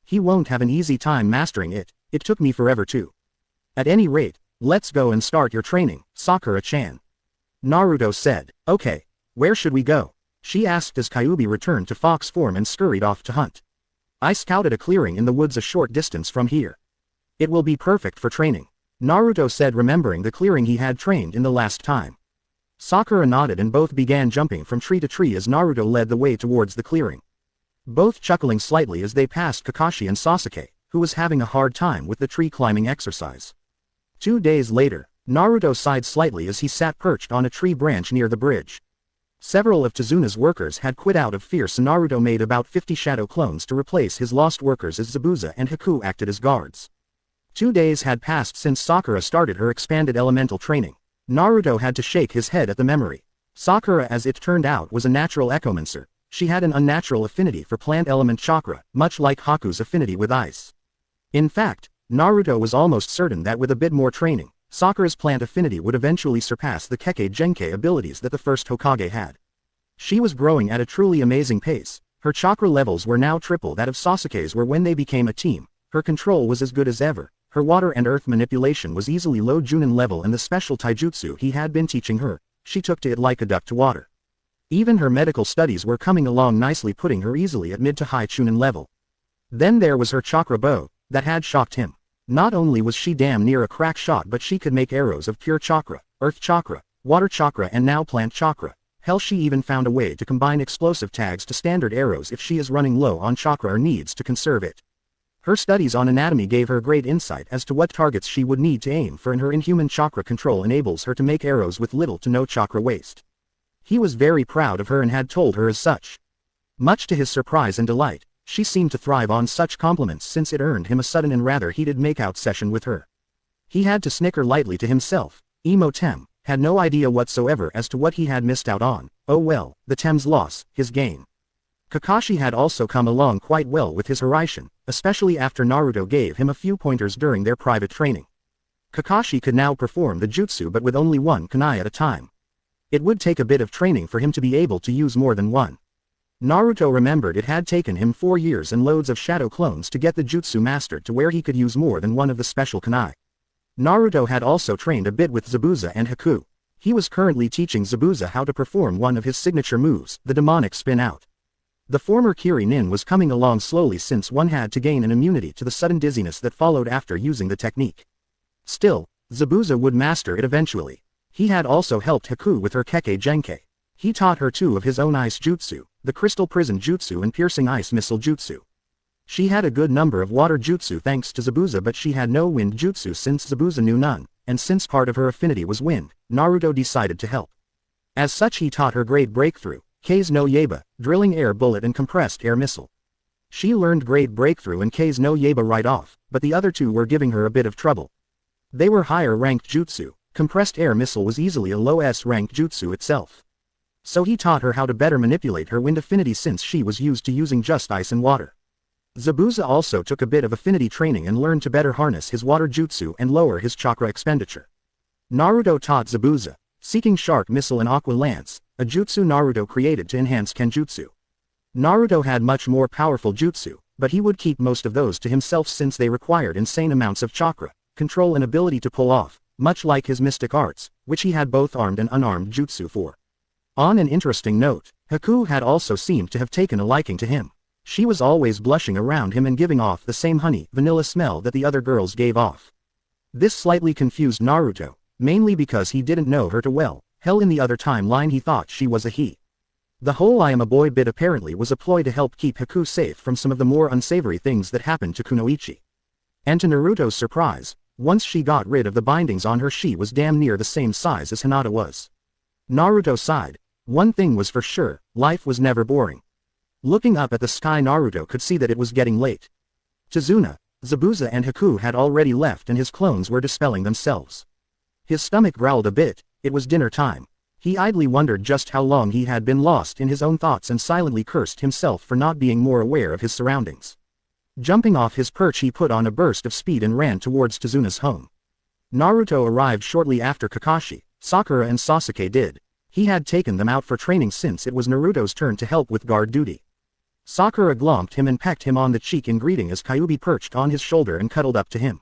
S1: He won't have an easy time mastering it. It took me forever too. At any rate, let's go and start your training, Sakura-chan. Naruto said. Okay, where should we go? She asked as Kyuubi returned to fox form and scurried off to hunt. I scouted a clearing in the woods a short distance from here. It will be perfect for training, Naruto said, remembering the clearing he had trained in the last time. Sakura nodded and both began jumping from tree to tree as Naruto led the way towards the clearing. Both chuckling slightly as they passed Kakashi and Sasuke, who was having a hard time with the tree climbing exercise. 2 days later, Naruto sighed slightly as he sat perched on a tree branch near the bridge. Several of Tsuna's workers had quit out of fear, so Naruto made about 50 shadow clones to replace his lost workers as Zabuza and Haku acted as guards. 2 days had passed since Sakura started her expanded elemental training. Naruto had to shake his head at the memory. Sakura, as it turned out, was a natural echomancer. She had an unnatural affinity for plant element chakra, much like Haku's affinity with ice. In fact, Naruto was almost certain that with a bit more training, Sakura's plant affinity would eventually surpass the Kekkei Genkai abilities that the first Hokage had. She was growing at a truly amazing pace. Her chakra levels were now triple that of Sasuke's were when they became a team. Her control was as good as ever. Her water and earth manipulation was easily low Junin level, and the special taijutsu he had been teaching her, she took to it like a duck to water. Even her medical studies were coming along nicely, putting her easily at mid to high Chunin level. Then there was her chakra bow, that had shocked him. Not only was she damn near a crack shot, but she could make arrows of pure chakra, earth chakra, water chakra and now plant chakra. Hell, she even found a way to combine explosive tags to standard arrows if she is running low on chakra or needs to conserve it. Her studies on anatomy gave her great insight as to what targets she would need to aim for, and her inhuman chakra control enables her to make arrows with little to no chakra waste. He was very proud of her and had told her as such. Much to his surprise and delight, she seemed to thrive on such compliments, since it earned him a sudden and rather heated makeout session with her. He had to snicker lightly to himself. Imo-tem had no idea whatsoever as to what he had missed out on. Oh well, the Tem's loss, his gain. Kakashi had also come along quite well with his Hiraishin, especially after Naruto gave him a few pointers during their private training. Kakashi could now perform the jutsu, but with only one kunai at a time. It would take a bit of training for him to be able to use more than one. Naruto remembered it had taken him 4 years and loads of shadow clones to get the jutsu mastered to where he could use more than one of the special kunai. Naruto had also trained a bit with Zabuza and Haku. He was currently teaching Zabuza how to perform one of his signature moves, the demonic spin out. The former Kiri-nin was coming along slowly, since one had to gain an immunity to the sudden dizziness that followed after using the technique. Still, Zabuza would master it eventually. He had also helped Haku with her Kekkei Genkai. He taught her 2 of his own ice jutsu, the crystal prison jutsu and piercing ice missile jutsu. She had a good number of water jutsu thanks to Zabuza, but she had no wind jutsu since Zabuza knew none, and since part of her affinity was wind, Naruto decided to help. As such, he taught her Great Breakthrough, Kei's no Yaiba, Drilling Air Bullet and Compressed Air Missile. She learned Great Breakthrough and Kei's no Yaiba right off, but the other two were giving her a bit of trouble. They were higher ranked jutsu. Compressed Air Missile was easily a low S ranked jutsu itself. So he taught her how to better manipulate her wind affinity since she was used to using just ice and water. Zabuza also took a bit of affinity training and learned to better harness his water jutsu and lower his chakra expenditure. Naruto taught Zabuza, Seeking Shark Missile and Aqua Lance, a jutsu Naruto created to enhance kenjutsu. Naruto had much more powerful jutsu, but he would keep most of those to himself since they required insane amounts of chakra, control and ability to pull off, much like his mystic arts, which he had both armed and unarmed jutsu for. On an interesting note, Haku had also seemed to have taken a liking to him. She was always blushing around him and giving off the same honey, vanilla smell that the other girls gave off. This slightly confused Naruto, mainly because he didn't know her too well. Hell, in the other timeline he thought she was a he. The whole I am a boy bit apparently was a ploy to help keep Haku safe from some of the more unsavory things that happened to Kunoichi. And to Naruto's surprise, once she got rid of the bindings on her, she was damn near the same size as Hinata was. Naruto sighed. One thing was for sure, life was never boring. Looking up at the sky, Naruto could see that it was getting late. Tazuna, Zabuza and Haku had already left and his clones were dispelling themselves. His stomach growled a bit. It was dinner time. He idly wondered just how long he had been lost in his own thoughts and silently cursed himself for not being more aware of his surroundings. Jumping off his perch, he put on a burst of speed and ran towards Tazuna's home. Naruto arrived shortly after Kakashi, Sakura and Sasuke did. He had taken them out for training since it was Naruto's turn to help with guard duty. Sakura glomped him and pecked him on the cheek in greeting as Kyuubi perched on his shoulder and cuddled up to him.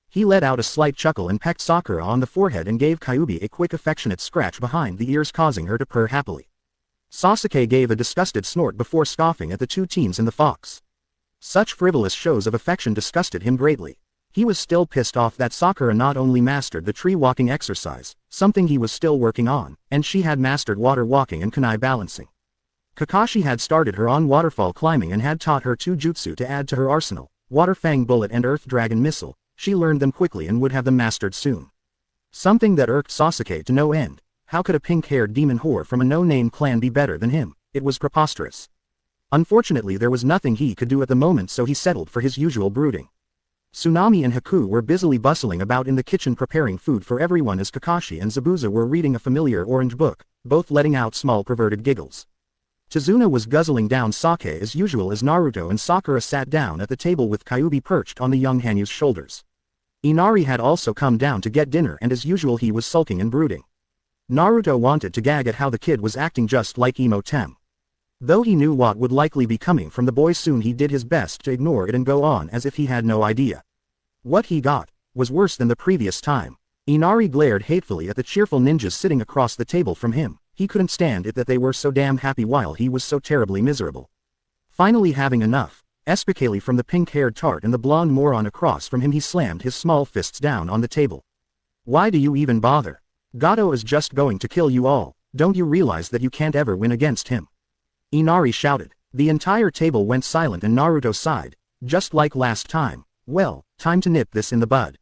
S1: He let out a slight chuckle and pecked Sakura on the forehead and gave Kyuubi a quick affectionate scratch behind the ears, causing her to purr happily. Sasuke gave a disgusted snort before scoffing at the two teens in the fox. Such frivolous shows of affection disgusted him greatly. He was still pissed off that Sakura not only mastered the tree walking exercise, something he was still working on, and she had mastered water walking and kunai balancing. Kakashi had started her on waterfall climbing and had taught her two jutsu to add to her arsenal, Water Fang Bullet and Earth Dragon Missile. She learned them quickly and would have them mastered soon. Something that irked Sasuke to no end. How could a pink-haired demon whore from a no-name clan be better than him? It was preposterous. Unfortunately, there was nothing he could do at the moment, so he settled for his usual brooding. Tsunami and Haku were busily bustling about in the kitchen preparing food for everyone as Kakashi and Zabuza were reading a familiar orange book, both letting out small perverted giggles. Tazuna was guzzling down sake as usual as Naruto and Sakura sat down at the table with Kyuubi perched on the young Hanyu's shoulders. Inari had also come down to get dinner and as usual he was sulking and brooding. Naruto wanted to gag at how the kid was acting just like Emo Tem. Though he knew what would likely be coming from the boy soon, he did his best to ignore it and go on as if he had no idea. What he got was worse than the previous time. Inari glared hatefully at the cheerful ninjas sitting across the table from him. He couldn't stand it that they were so damn happy while he was so terribly miserable. Finally having enough, especially from the pink-haired tart and the blonde moron across from him, he slammed his small fists down on the table. Why do you even bother? Gato is just going to kill you all. Don't you realize that you can't ever win against him? Inari shouted. The entire table went silent and Naruto sighed. Just like last time. Well, time to nip this in the bud.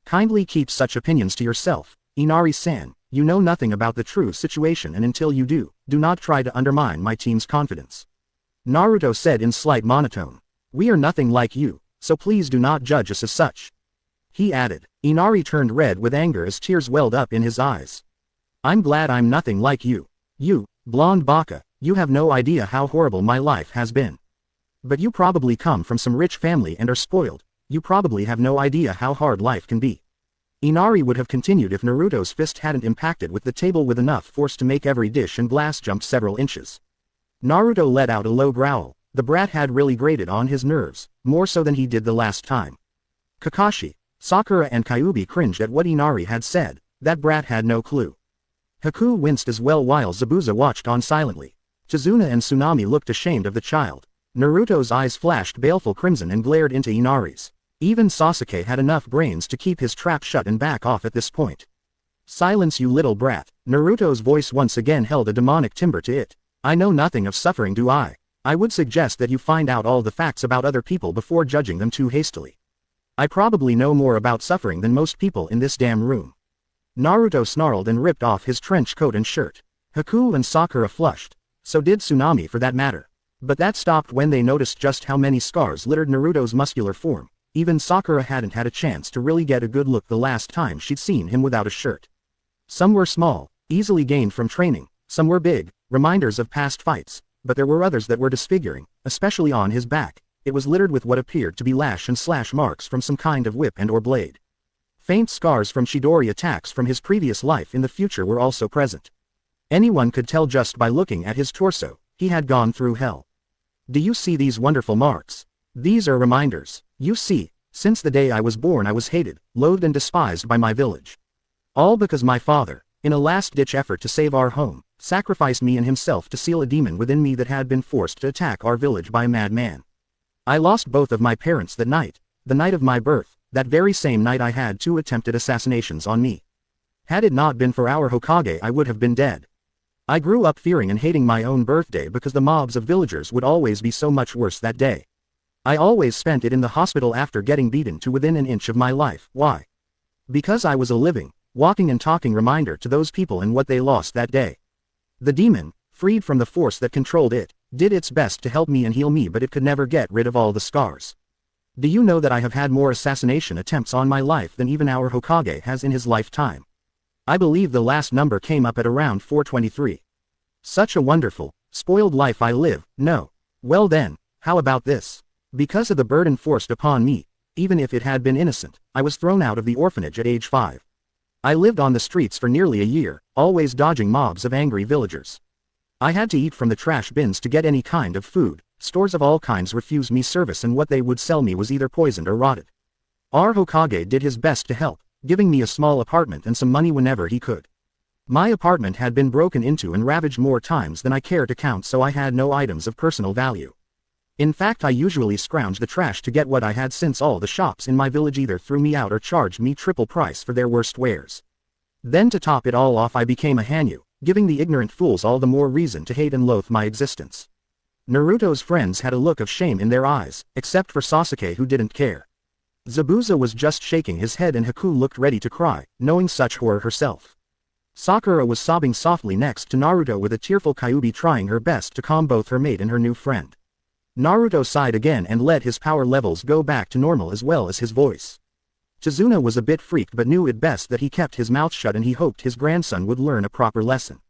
S1: Kindly keep such opinions to yourself, Inari-san. You know nothing about the true situation, and until you do, do not try to undermine my team's confidence. Naruto said in slight monotone. We are nothing like you, so please do not judge us as such. He added. Inari turned red with anger as tears welled up in his eyes. I'm glad I'm nothing like you. You, blonde baka, you have no idea how horrible my life has been. But you probably come from some rich family and are spoiled. You probably have no idea how hard life can be. Inari would have continued if Naruto's fist hadn't impacted with the table with enough force to make every dish and glass jump several inches. Naruto let out a low growl. The brat had really grated on his nerves, more so than he did the last time. Kakashi, Sakura and Kyuubi cringed at what Inari had said. That brat had no clue. Haku winced as well while Zabuza watched on silently. Tazuna and Tsunami looked ashamed of the child. Naruto's eyes flashed baleful crimson and glared into Inari's. Even Sasuke had enough brains to keep his trap shut and back off at this point. Silence, you little brat. Naruto's voice once again held a demonic timbre to it. I know nothing of suffering, do I? I would suggest that you find out all the facts about other people before judging them too hastily. I probably know more about suffering than most people in this damn room." Naruto snarled and ripped off his trench coat and shirt. Haku and Sakura flushed. So did Tsunami for that matter. But that stopped when they noticed just how many scars littered Naruto's muscular form. Even Sakura hadn't had a chance to really get a good look the last time she'd seen him without a shirt. Some were small, easily gained from training, some were big, reminders of past fights, but there were others that were disfiguring, especially on his back. It was littered with what appeared to be lash and slash marks from some kind of whip and or blade. Faint scars from Chidori attacks from his previous life in the future were also present. Anyone could tell just by looking at his torso, he had gone through hell. "Do you see these wonderful marks? These are reminders. You see, since the day I was born I was hated, loathed and despised by my village. All because my father, in a last-ditch effort to save our home, sacrificed me and himself to seal a demon within me that had been forced to attack our village by a madman. I lost both of my parents that night, the night of my birth. That very same night I had 2 attempted assassinations on me. Had it not been for our Hokage I would have been dead. I grew up fearing and hating my own birthday because the mobs of villagers would always be so much worse that day. I always spent it in the hospital after getting beaten to within an inch of my life. Why? Because I was a living, walking and talking reminder to those people and what they lost that day. The demon, freed from the force that controlled it, did its best to help me and heal me, but it could never get rid of all the scars. Do you know that I have had more assassination attempts on my life than even our Hokage has in his lifetime? I believe the last number came up at around 423. Such a wonderful, spoiled life I live. No. Well then, how about this? Because of the burden forced upon me, even if it had been innocent, I was thrown out of the orphanage at age 5. I lived on the streets for nearly a year, always dodging mobs of angry villagers. I had to eat from the trash bins to get any kind of food. Stores of all kinds refused me service and what they would sell me was either poisoned or rotted. Our Hokage did his best to help, giving me a small apartment and some money whenever he could. My apartment had been broken into and ravaged more times than I care to count, so I had no items of personal value. In fact, I usually scrounged the trash to get what I had, since all the shops in my village either threw me out or charged me triple price for their worst wares. Then to top it all off I became a Hanyu, giving the ignorant fools all the more reason to hate and loathe my existence. Naruto's friends had a look of shame in their eyes, except for Sasuke, who didn't care. Zabuza was just shaking his head and Haku looked ready to cry, knowing such horror herself. Sakura was sobbing softly next to Naruto, with a tearful Kyuubi trying her best to calm both her mate and her new friend. Naruto sighed again and let his power levels go back to normal as well as his voice. Chizuna was a bit freaked but knew it best that he kept his mouth shut, and he hoped his grandson would learn a proper lesson.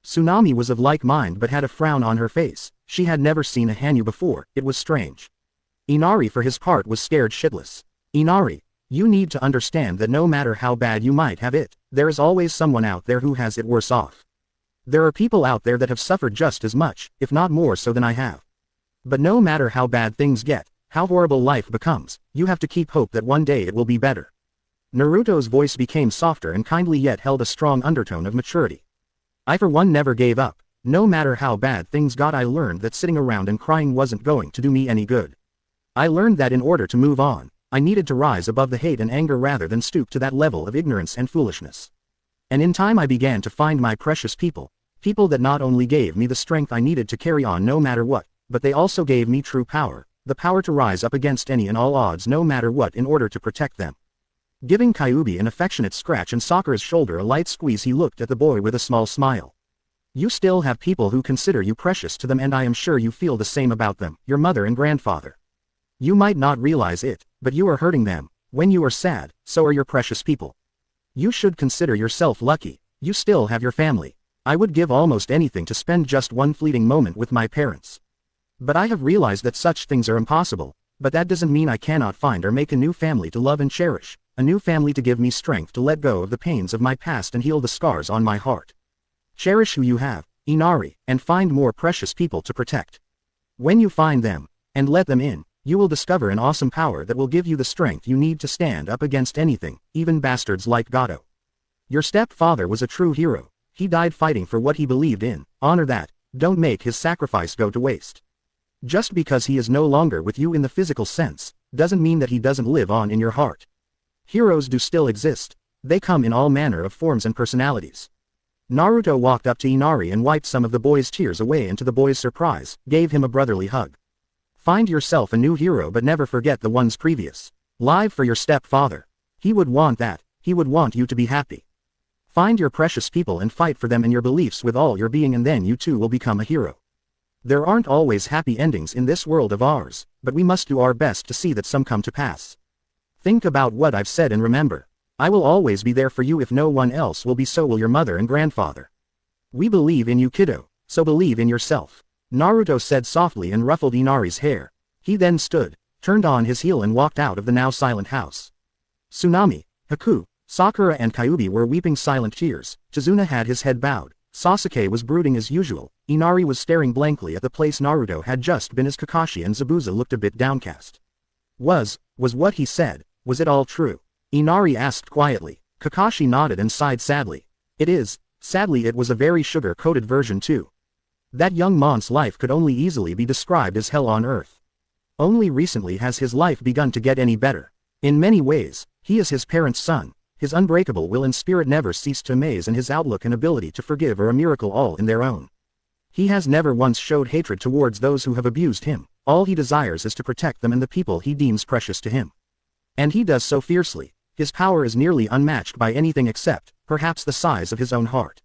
S1: Tsunami was of like mind but had a frown on her face. She had never seen a Hanyu before, it was strange. Inari for his part was scared shitless. Inari, you need to understand that no matter how bad you might have it, there is always someone out there who has it worse off. There are people out there that have suffered just as much, if not more so than I have. But no matter how bad things get, how horrible life becomes, you have to keep hope that one day it will be better. Naruto's voice became softer and kindly, yet held a strong undertone of maturity. I for one never gave up. No matter how bad things got, I learned that sitting around and crying wasn't going to do me any good. I learned that in order to move on, I needed to rise above the hate and anger rather than stoop to that level of ignorance and foolishness. And in time I began to find my precious people, people that not only gave me the strength I needed to carry on no matter what, but they also gave me true power, the power to rise up against any and all odds no matter what in order to protect them. Giving Kyuubi an affectionate scratch and Sakura's shoulder a light squeeze, he looked at the boy with a small smile. You still have people who consider you precious to them, and I am sure you feel the same about them, your mother and grandfather. You might not realize it, but you are hurting them. When you are sad, so are your precious people. You should consider yourself lucky, you still have your family. I would give almost anything to spend just one fleeting moment with my parents. But I have realized that such things are impossible, but that doesn't mean I cannot find or make a new family to love and cherish, a new family to give me strength to let go of the pains of my past and heal the scars on my heart. Cherish who you have, Inari, and find more precious people to protect. When you find them, and let them in, you will discover an awesome power that will give you the strength you need to stand up against anything, even bastards like Gato. Your stepfather was a true hero. He died fighting for what he believed in. Honor that. Don't make his sacrifice go to waste. Just because he is no longer with you in the physical sense, doesn't mean that he doesn't live on in your heart. Heroes do still exist. They come in all manner of forms and personalities. Naruto walked up to Inari and wiped some of the boy's tears away, and to the boy's surprise, gave him a brotherly hug. Find yourself a new hero, but never forget the ones previous. Live for your stepfather. He would want that. He would want you to be happy. Find your precious people and fight for them and your beliefs with all your being, and then you too will become a hero. There aren't always happy endings in this world of ours, but we must do our best to see that some come to pass. Think about what I've said and remember. I will always be there for you. If no one else will be, so will your mother and grandfather. We believe in you, kiddo, so believe in yourself. Naruto said softly and ruffled Inari's hair. He then stood, turned on his heel and walked out of the now silent house. Tsunami, Haku, Sakura and Kyuubi were weeping silent tears. Chizuna had his head bowed. Sasuke was brooding as usual. Inari was staring blankly at the place Naruto had just been as Kakashi and Zabuza looked a bit downcast. Was what he said, was it all true? Inari asked quietly. Kakashi nodded and sighed sadly. It is. Sadly, it was a very sugar-coated version too. That young mon's life could only easily be described as hell on earth. Only recently has his life begun to get any better. In many ways, he is his parents' son. His unbreakable will and spirit never ceased to amaze, and his outlook and ability to forgive are a miracle all in their own. He has never once showed hatred towards those who have abused him. All he desires is to protect them and the people he deems precious to him. And he does so fiercely. His power is nearly unmatched by anything except, perhaps, the size of his own heart.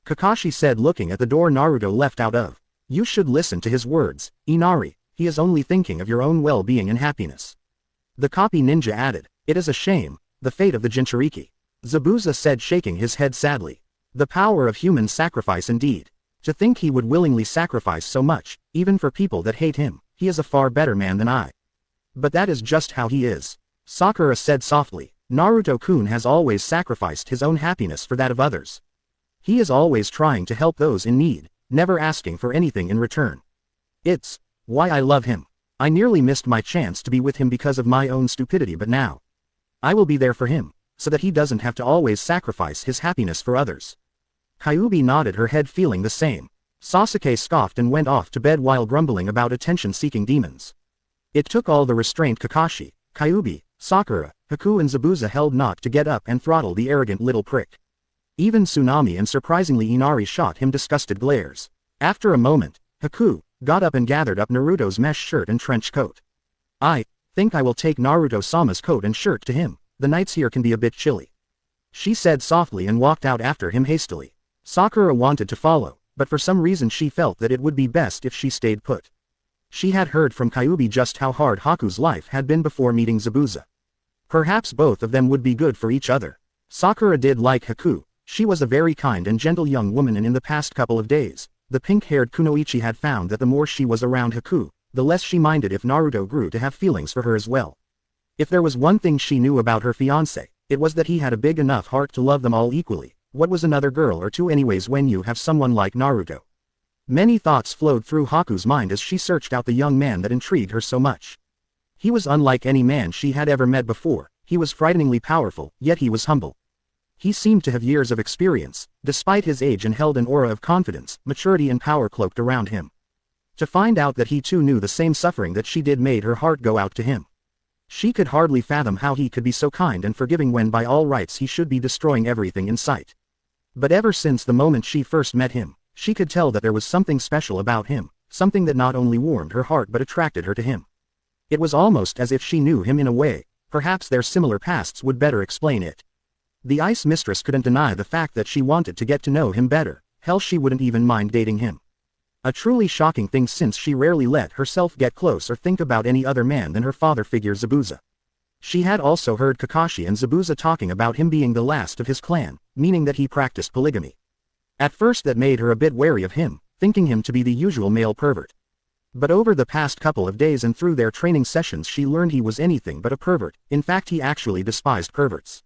S1: Kakashi said, looking at the door Naruto left out of. You should listen to his words, Inari. He is only thinking of your own well-being and happiness. The copy ninja added. It is a shame, the fate of the Jinchuriki. Zabuza said, shaking his head sadly. The power of human sacrifice indeed. To think he would willingly sacrifice so much, even for people that hate him. He is a far better man than I. But that is just how he is. Sakura said softly. Naruto-kun has always sacrificed his own happiness for that of others. He is always trying to help those in need, never asking for anything in return. It's why I love him. I nearly missed my chance to be with him because of my own stupidity, but now I will be there for him, so that he doesn't have to always sacrifice his happiness for others. Kyuubi nodded her head, feeling the same. Sasuke scoffed and went off to bed while grumbling about attention-seeking demons. It took all the restraint Kakashi, Kyuubi, Sakura, Haku and Zabuza held not to get up and throttle the arrogant little prick. Even Tsunami and surprisingly Inari shot him disgusted glares. After a moment, Haku got up and gathered up Naruto's mesh shirt and trench coat. I think I will take Naruto-sama's coat and shirt to him. The nights here can be a bit chilly. She said softly and walked out after him hastily. Sakura wanted to follow, but for some reason she felt that it would be best if she stayed put. She had heard from Kyuubi just how hard Haku's life had been before meeting Zabuza. Perhaps both of them would be good for each other. Sakura did like Haku. She was a very kind and gentle young woman, and in the past couple of days, the pink-haired kunoichi had found that the more she was around Haku, the less she minded if Naruto grew to have feelings for her as well. If there was one thing she knew about her fiancé, it was that he had a big enough heart to love them all equally. What was another girl or two anyways when you have someone like Naruto? Many thoughts flowed through Haku's mind as she searched out the young man that intrigued her so much. He was unlike any man she had ever met before. He was frighteningly powerful, yet he was humble. He seemed to have years of experience, despite his age, and held an aura of confidence, maturity and power cloaked around him. To find out that he too knew the same suffering that she did made her heart go out to him. She could hardly fathom how he could be so kind and forgiving when by all rights he should be destroying everything in sight. But ever since the moment she first met him, she could tell that there was something special about him, something that not only warmed her heart but attracted her to him. It was almost as if she knew him in a way. Perhaps their similar pasts would better explain it. The ice mistress couldn't deny the fact that she wanted to get to know him better. Hell, she wouldn't even mind dating him. A truly shocking thing, since she rarely let herself get close or think about any other man than her father figure Zabuza. She had also heard Kakashi and Zabuza talking about him being the last of his clan, meaning that he practiced polygamy. At first that made her a bit wary of him, thinking him to be the usual male pervert. But over the past couple of days and through their training sessions she learned he was anything but a pervert. In fact, he actually despised perverts.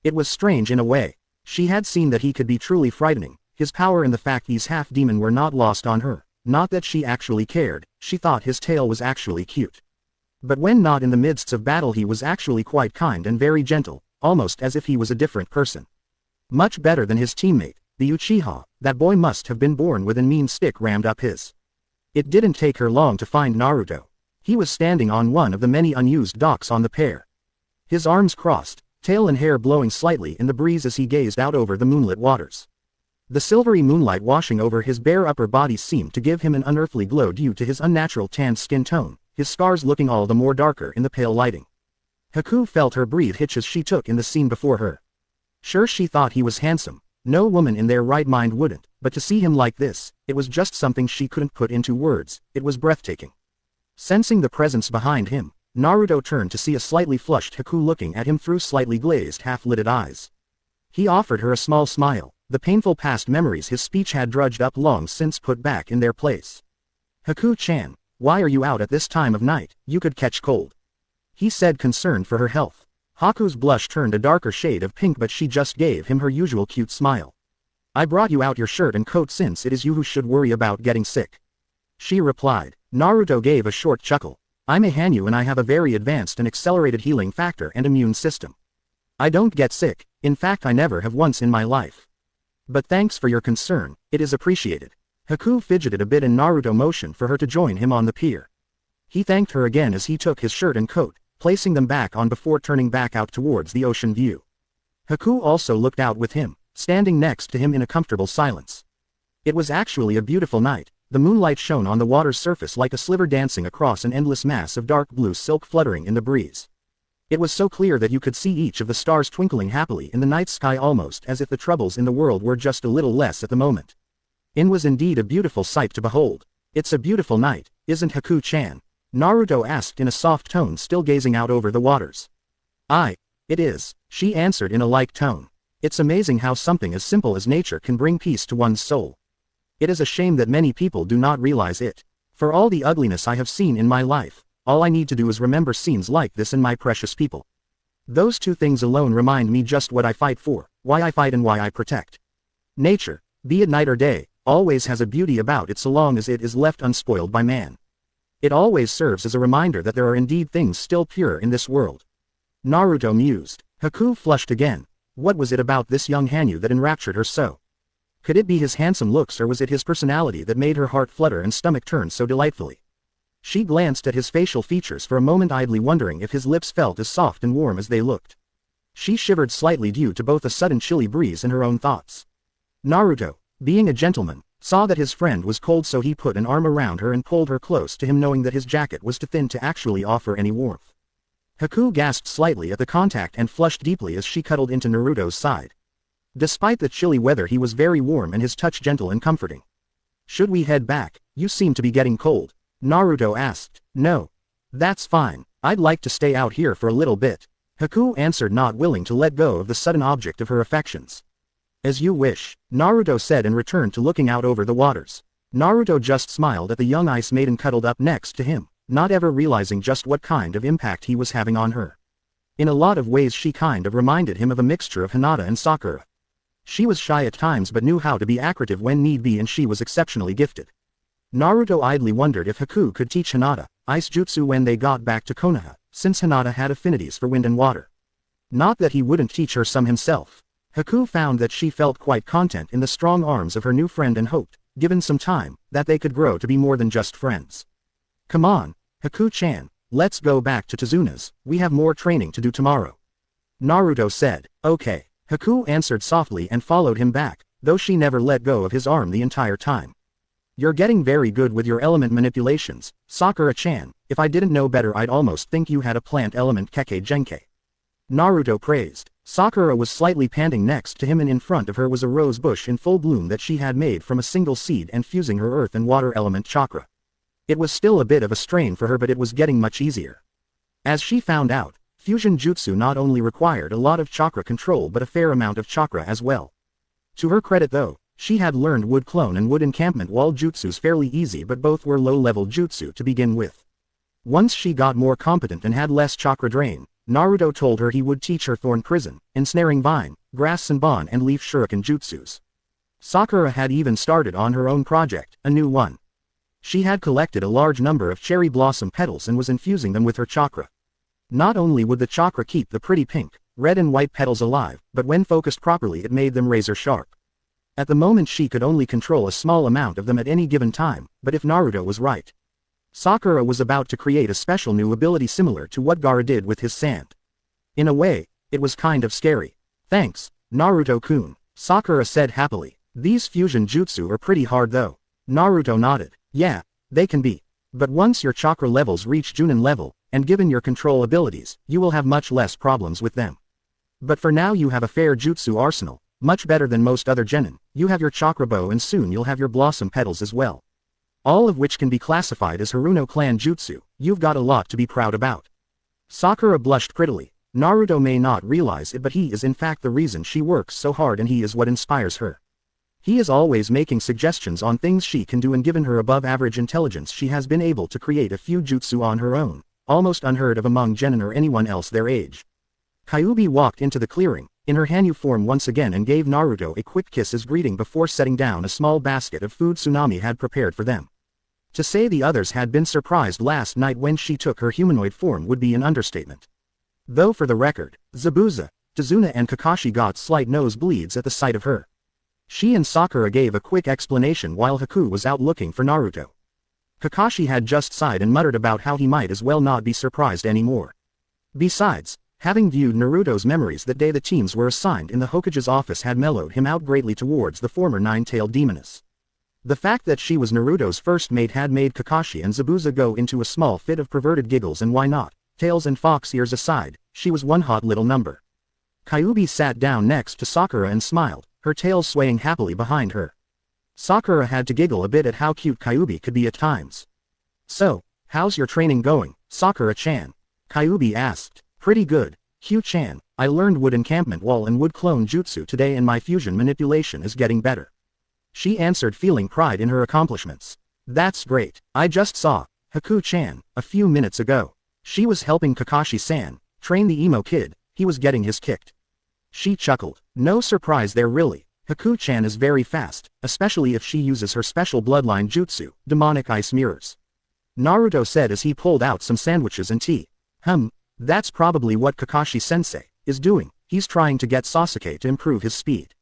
S1: It was strange in a way. She had seen that he could be truly frightening. His power and the fact he's half demon were not lost on her. Not that she actually cared, she thought his tail was actually cute. But when not in the midst of battle he was actually quite kind and very gentle, almost as if he was a different person. Much better than his teammate, the Uchiha. That boy must have been born with a mean stick rammed up his. It didn't take her long to find Naruto. He was standing on one of the many unused docks on the pier. His arms crossed, tail and hair blowing slightly in the breeze as he gazed out over the moonlit waters. The silvery moonlight washing over his bare upper body seemed to give him an unearthly glow due to his unnatural tanned skin tone, his scars looking all the more darker in the pale lighting. Haku felt her breathe hitch as she took in the scene before her. Sure, she thought he was handsome. No woman in their right mind wouldn't, but to see him like this, it was just something she couldn't put into words. It was breathtaking. Sensing the presence behind him, Naruto turned to see a slightly flushed Haku looking at him through slightly glazed half-lidded eyes. He offered her a small smile, the painful past memories his speech had drudged up long since put back in their place. "Haku-chan, why are you out at this time of night? You could catch cold," he said, concerned for her health. Haku's blush turned a darker shade of pink, but she just gave him her usual cute smile. "I brought you out your shirt and coat since it is you who should worry about getting sick," she replied. Naruto gave a short chuckle. "I'm a Hanyu and I have a very advanced and accelerated healing factor and immune system. I don't get sick, in fact I never have once in my life. But thanks for your concern, it is appreciated." Haku fidgeted a bit and Naruto motioned for her to join him on the pier. He thanked her again as he took his shirt and coat, placing them back on before turning back out towards the ocean view. Haku also looked out with him, standing next to him in a comfortable silence. It was actually a beautiful night. The moonlight shone on the water's surface like a sliver dancing across an endless mass of dark blue silk fluttering in the breeze. It was so clear that you could see each of the stars twinkling happily in the night sky, almost as if the troubles in the world were just a little less at the moment. It was indeed a beautiful sight to behold. "It's a beautiful night, isn't Haku-chan?" Naruto asked in a soft tone, still gazing out over the waters. It is," she answered in a like tone. "It's amazing how something as simple as nature can bring peace to one's soul. It is a shame that many people do not realize it. For all the ugliness I have seen in my life, all I need to do is remember scenes like this and my precious people. Those two things alone remind me just what I fight for, why I fight and why I protect. Nature, be it night or day, always has a beauty about it so long as it is left unspoiled by man. It always serves as a reminder that there are indeed things still pure in this world." Naruto mused. Haku flushed again. What was it about this young Hanyu that enraptured her so? Could it be his handsome looks, or was it his personality that made her heart flutter and stomach turn so delightfully? She glanced at his facial features for a moment, idly wondering if his lips felt as soft and warm as they looked. She shivered slightly due to both a sudden chilly breeze and her own thoughts. Naruto, being a gentleman, saw that his friend was cold, so he put an arm around her and pulled her close to him, knowing that his jacket was too thin to actually offer any warmth. Haku gasped slightly at the contact and flushed deeply as she cuddled into Naruto's side. Despite the chilly weather, he was very warm and his touch gentle and comforting. "Should we head back? You seem to be getting cold," Naruto asked. "No. That's fine, I'd like to stay out here for a little bit," Haku answered, not willing to let go of the sudden object of her affections. "As you wish," Naruto said and returned to looking out over the waters. Naruto just smiled at the young ice maiden cuddled up next to him, not ever realizing just what kind of impact he was having on her. In a lot of ways she kind of reminded him of a mixture of Hinata and Sakura. She was shy at times but knew how to be accretive when need be, and she was exceptionally gifted. Naruto idly wondered if Haku could teach Hinata ice jutsu when they got back to Konoha, since Hinata had affinities for wind and water. Not that he wouldn't teach her some himself. Haku found that she felt quite content in the strong arms of her new friend and hoped, given some time, that they could grow to be more than just friends. "Come on, Haku-chan, let's go back to Tezuna's, we have more training to do tomorrow," Naruto said. "Okay," Haku answered softly and followed him back, though she never let go of his arm the entire time. "You're getting very good with your element manipulations, Sakura-chan. If I didn't know better I'd almost think you had a plant element Kekkei Genkai," Naruto praised. Sakura was slightly panting next to him, and in front of her was a rose bush in full bloom that she had made from a single seed and fusing her earth and water element chakra. It was still a bit of a strain for her, but it was getting much easier. As she found out, fusion jutsu not only required a lot of chakra control but a fair amount of chakra as well. To her credit though, she had learned wood clone and wood encampment wall jutsus fairly easy, but both were low-level jutsu to begin with. Once she got more competent and had less chakra drain, Naruto told her he would teach her thorn prison, ensnaring vine, grass sanban and leaf shuriken jutsus. Sakura had even started on her own project, a new one. She had collected a large number of cherry blossom petals and was infusing them with her chakra. Not only would the chakra keep the pretty pink, red and white petals alive, but when focused properly it made them razor sharp. At the moment she could only control a small amount of them at any given time, but if Naruto was right, Sakura was about to create a special new ability similar to what Gaara did with his sand. In a way, it was kind of scary. "Thanks, Naruto-kun," Sakura said happily. These fusion jutsu are pretty hard though. Naruto nodded. Yeah, they can be. But once your chakra levels reach Junin level, and given your control abilities, you will have much less problems with them. But for now you have a fair jutsu arsenal, much better than most other genin. You have your chakra bow and soon you'll have your blossom petals as well. All of which can be classified as Haruno clan jutsu. You've got a lot to be proud about. Sakura blushed prettily. Naruto may not realize it, but he is in fact the reason she works so hard, and he is what inspires her. He is always making suggestions on things she can do, and given her above average intelligence she has been able to create a few jutsu on her own, almost unheard of among genin or anyone else their age. Kyuubi walked into the clearing, in her Hanyu form once again, and gave Naruto a quick kiss as greeting before setting down a small basket of food Tsunami had prepared for them. To say the others had been surprised last night when she took her humanoid form would be an understatement. Though for the record, Zabuza, Tazuna and Kakashi got slight nosebleeds at the sight of her. She and Sakura gave a quick explanation while Haku was out looking for Naruto. Kakashi had just sighed and muttered about how he might as well not be surprised anymore. Besides, having viewed Naruto's memories that day the teams were assigned in the Hokage's office had mellowed him out greatly towards the former nine-tailed demoness. The fact that she was Naruto's first mate had made Kakashi and Zabuza go into a small fit of perverted giggles, and why not, tails and fox ears aside, she was one hot little number. Kyuubi sat down next to Sakura and smiled, her tail swaying happily behind her. Sakura had to giggle a bit at how cute Kyuubi could be at times. So, how's your training going, Sakura-chan? Kyuubi asked. Pretty good, Hugh-chan. I learned wood encampment wall and wood clone jutsu today, and my fusion manipulation is getting better. She answered, feeling pride in her accomplishments. That's great. I just saw Haku-chan a few minutes ago. She was helping Kakashi-san train the emo kid. He was getting his kicked. She chuckled. No surprise there really. Haku-chan is very fast, especially if she uses her special bloodline jutsu, demonic ice mirrors. Naruto said as he pulled out some sandwiches and tea. That's probably what Kakashi-sensei is doing. He's trying to get Sasuke to improve his speed.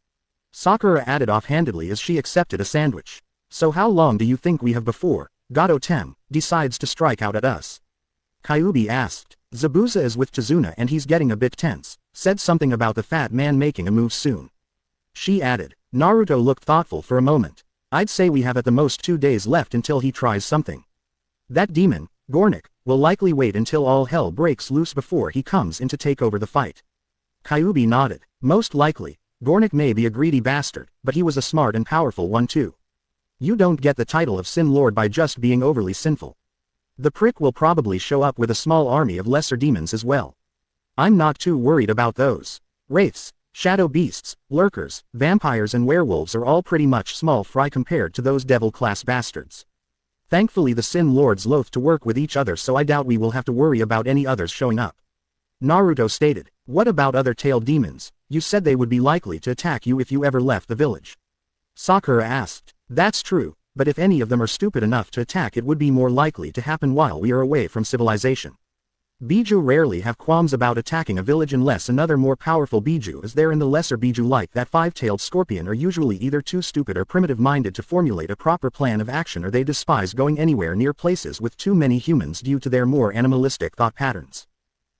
S1: Sakura added offhandedly as she accepted a sandwich. So how long do you think we have before Gato-tem decides to strike out at us? Kyuubi asked. Zabuza is with Tazuna and he's getting a bit tense. Said something about the fat man making a move soon. She added. Naruto looked thoughtful for a moment. I'd say we have at the most 2 days left until he tries something. That demon, Gornik, will likely wait until all hell breaks loose before he comes in to take over the fight. Kyuubi nodded. Most likely. Gornik may be a greedy bastard, but he was a smart and powerful one too. You don't get the title of Sin Lord by just being overly sinful. The prick will probably show up with a small army of lesser demons as well. I'm not too worried about those. Wraiths, shadow beasts, lurkers, vampires and werewolves are all pretty much small fry compared to those devil-class bastards. Thankfully the Sin Lords loath to work with each other, so I doubt we will have to worry about any others showing up. Naruto stated. What about other tailed demons? You said they would be likely to attack you if you ever left the village. Sakura asked. That's true, but if any of them are stupid enough to attack, it would be more likely to happen while we are away from civilization. Biju rarely have qualms about attacking a village unless another more powerful Biju is there, and the lesser Biju like that five-tailed scorpion are usually either too stupid or primitive-minded to formulate a proper plan of action, or they despise going anywhere near places with too many humans due to their more animalistic thought patterns.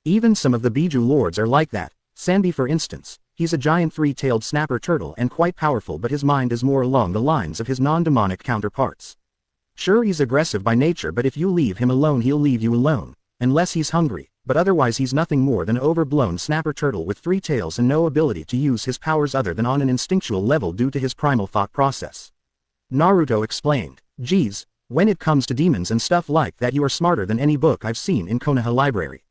S1: Even some of the Biju lords are like that. Sanbi for instance, he's a giant three-tailed snapper turtle and quite powerful, but his mind is more along the lines of his non-demonic counterparts. Sure, he's aggressive by nature, but if you leave him alone he'll leave you alone, unless he's hungry, but otherwise he's nothing more than an overblown snapper turtle with 3 tails and no ability to use his powers other than on an instinctual level due to his primal thought process. Naruto explained. Geez, when it comes to demons and stuff like that you are smarter than any book I've seen in Konoha library.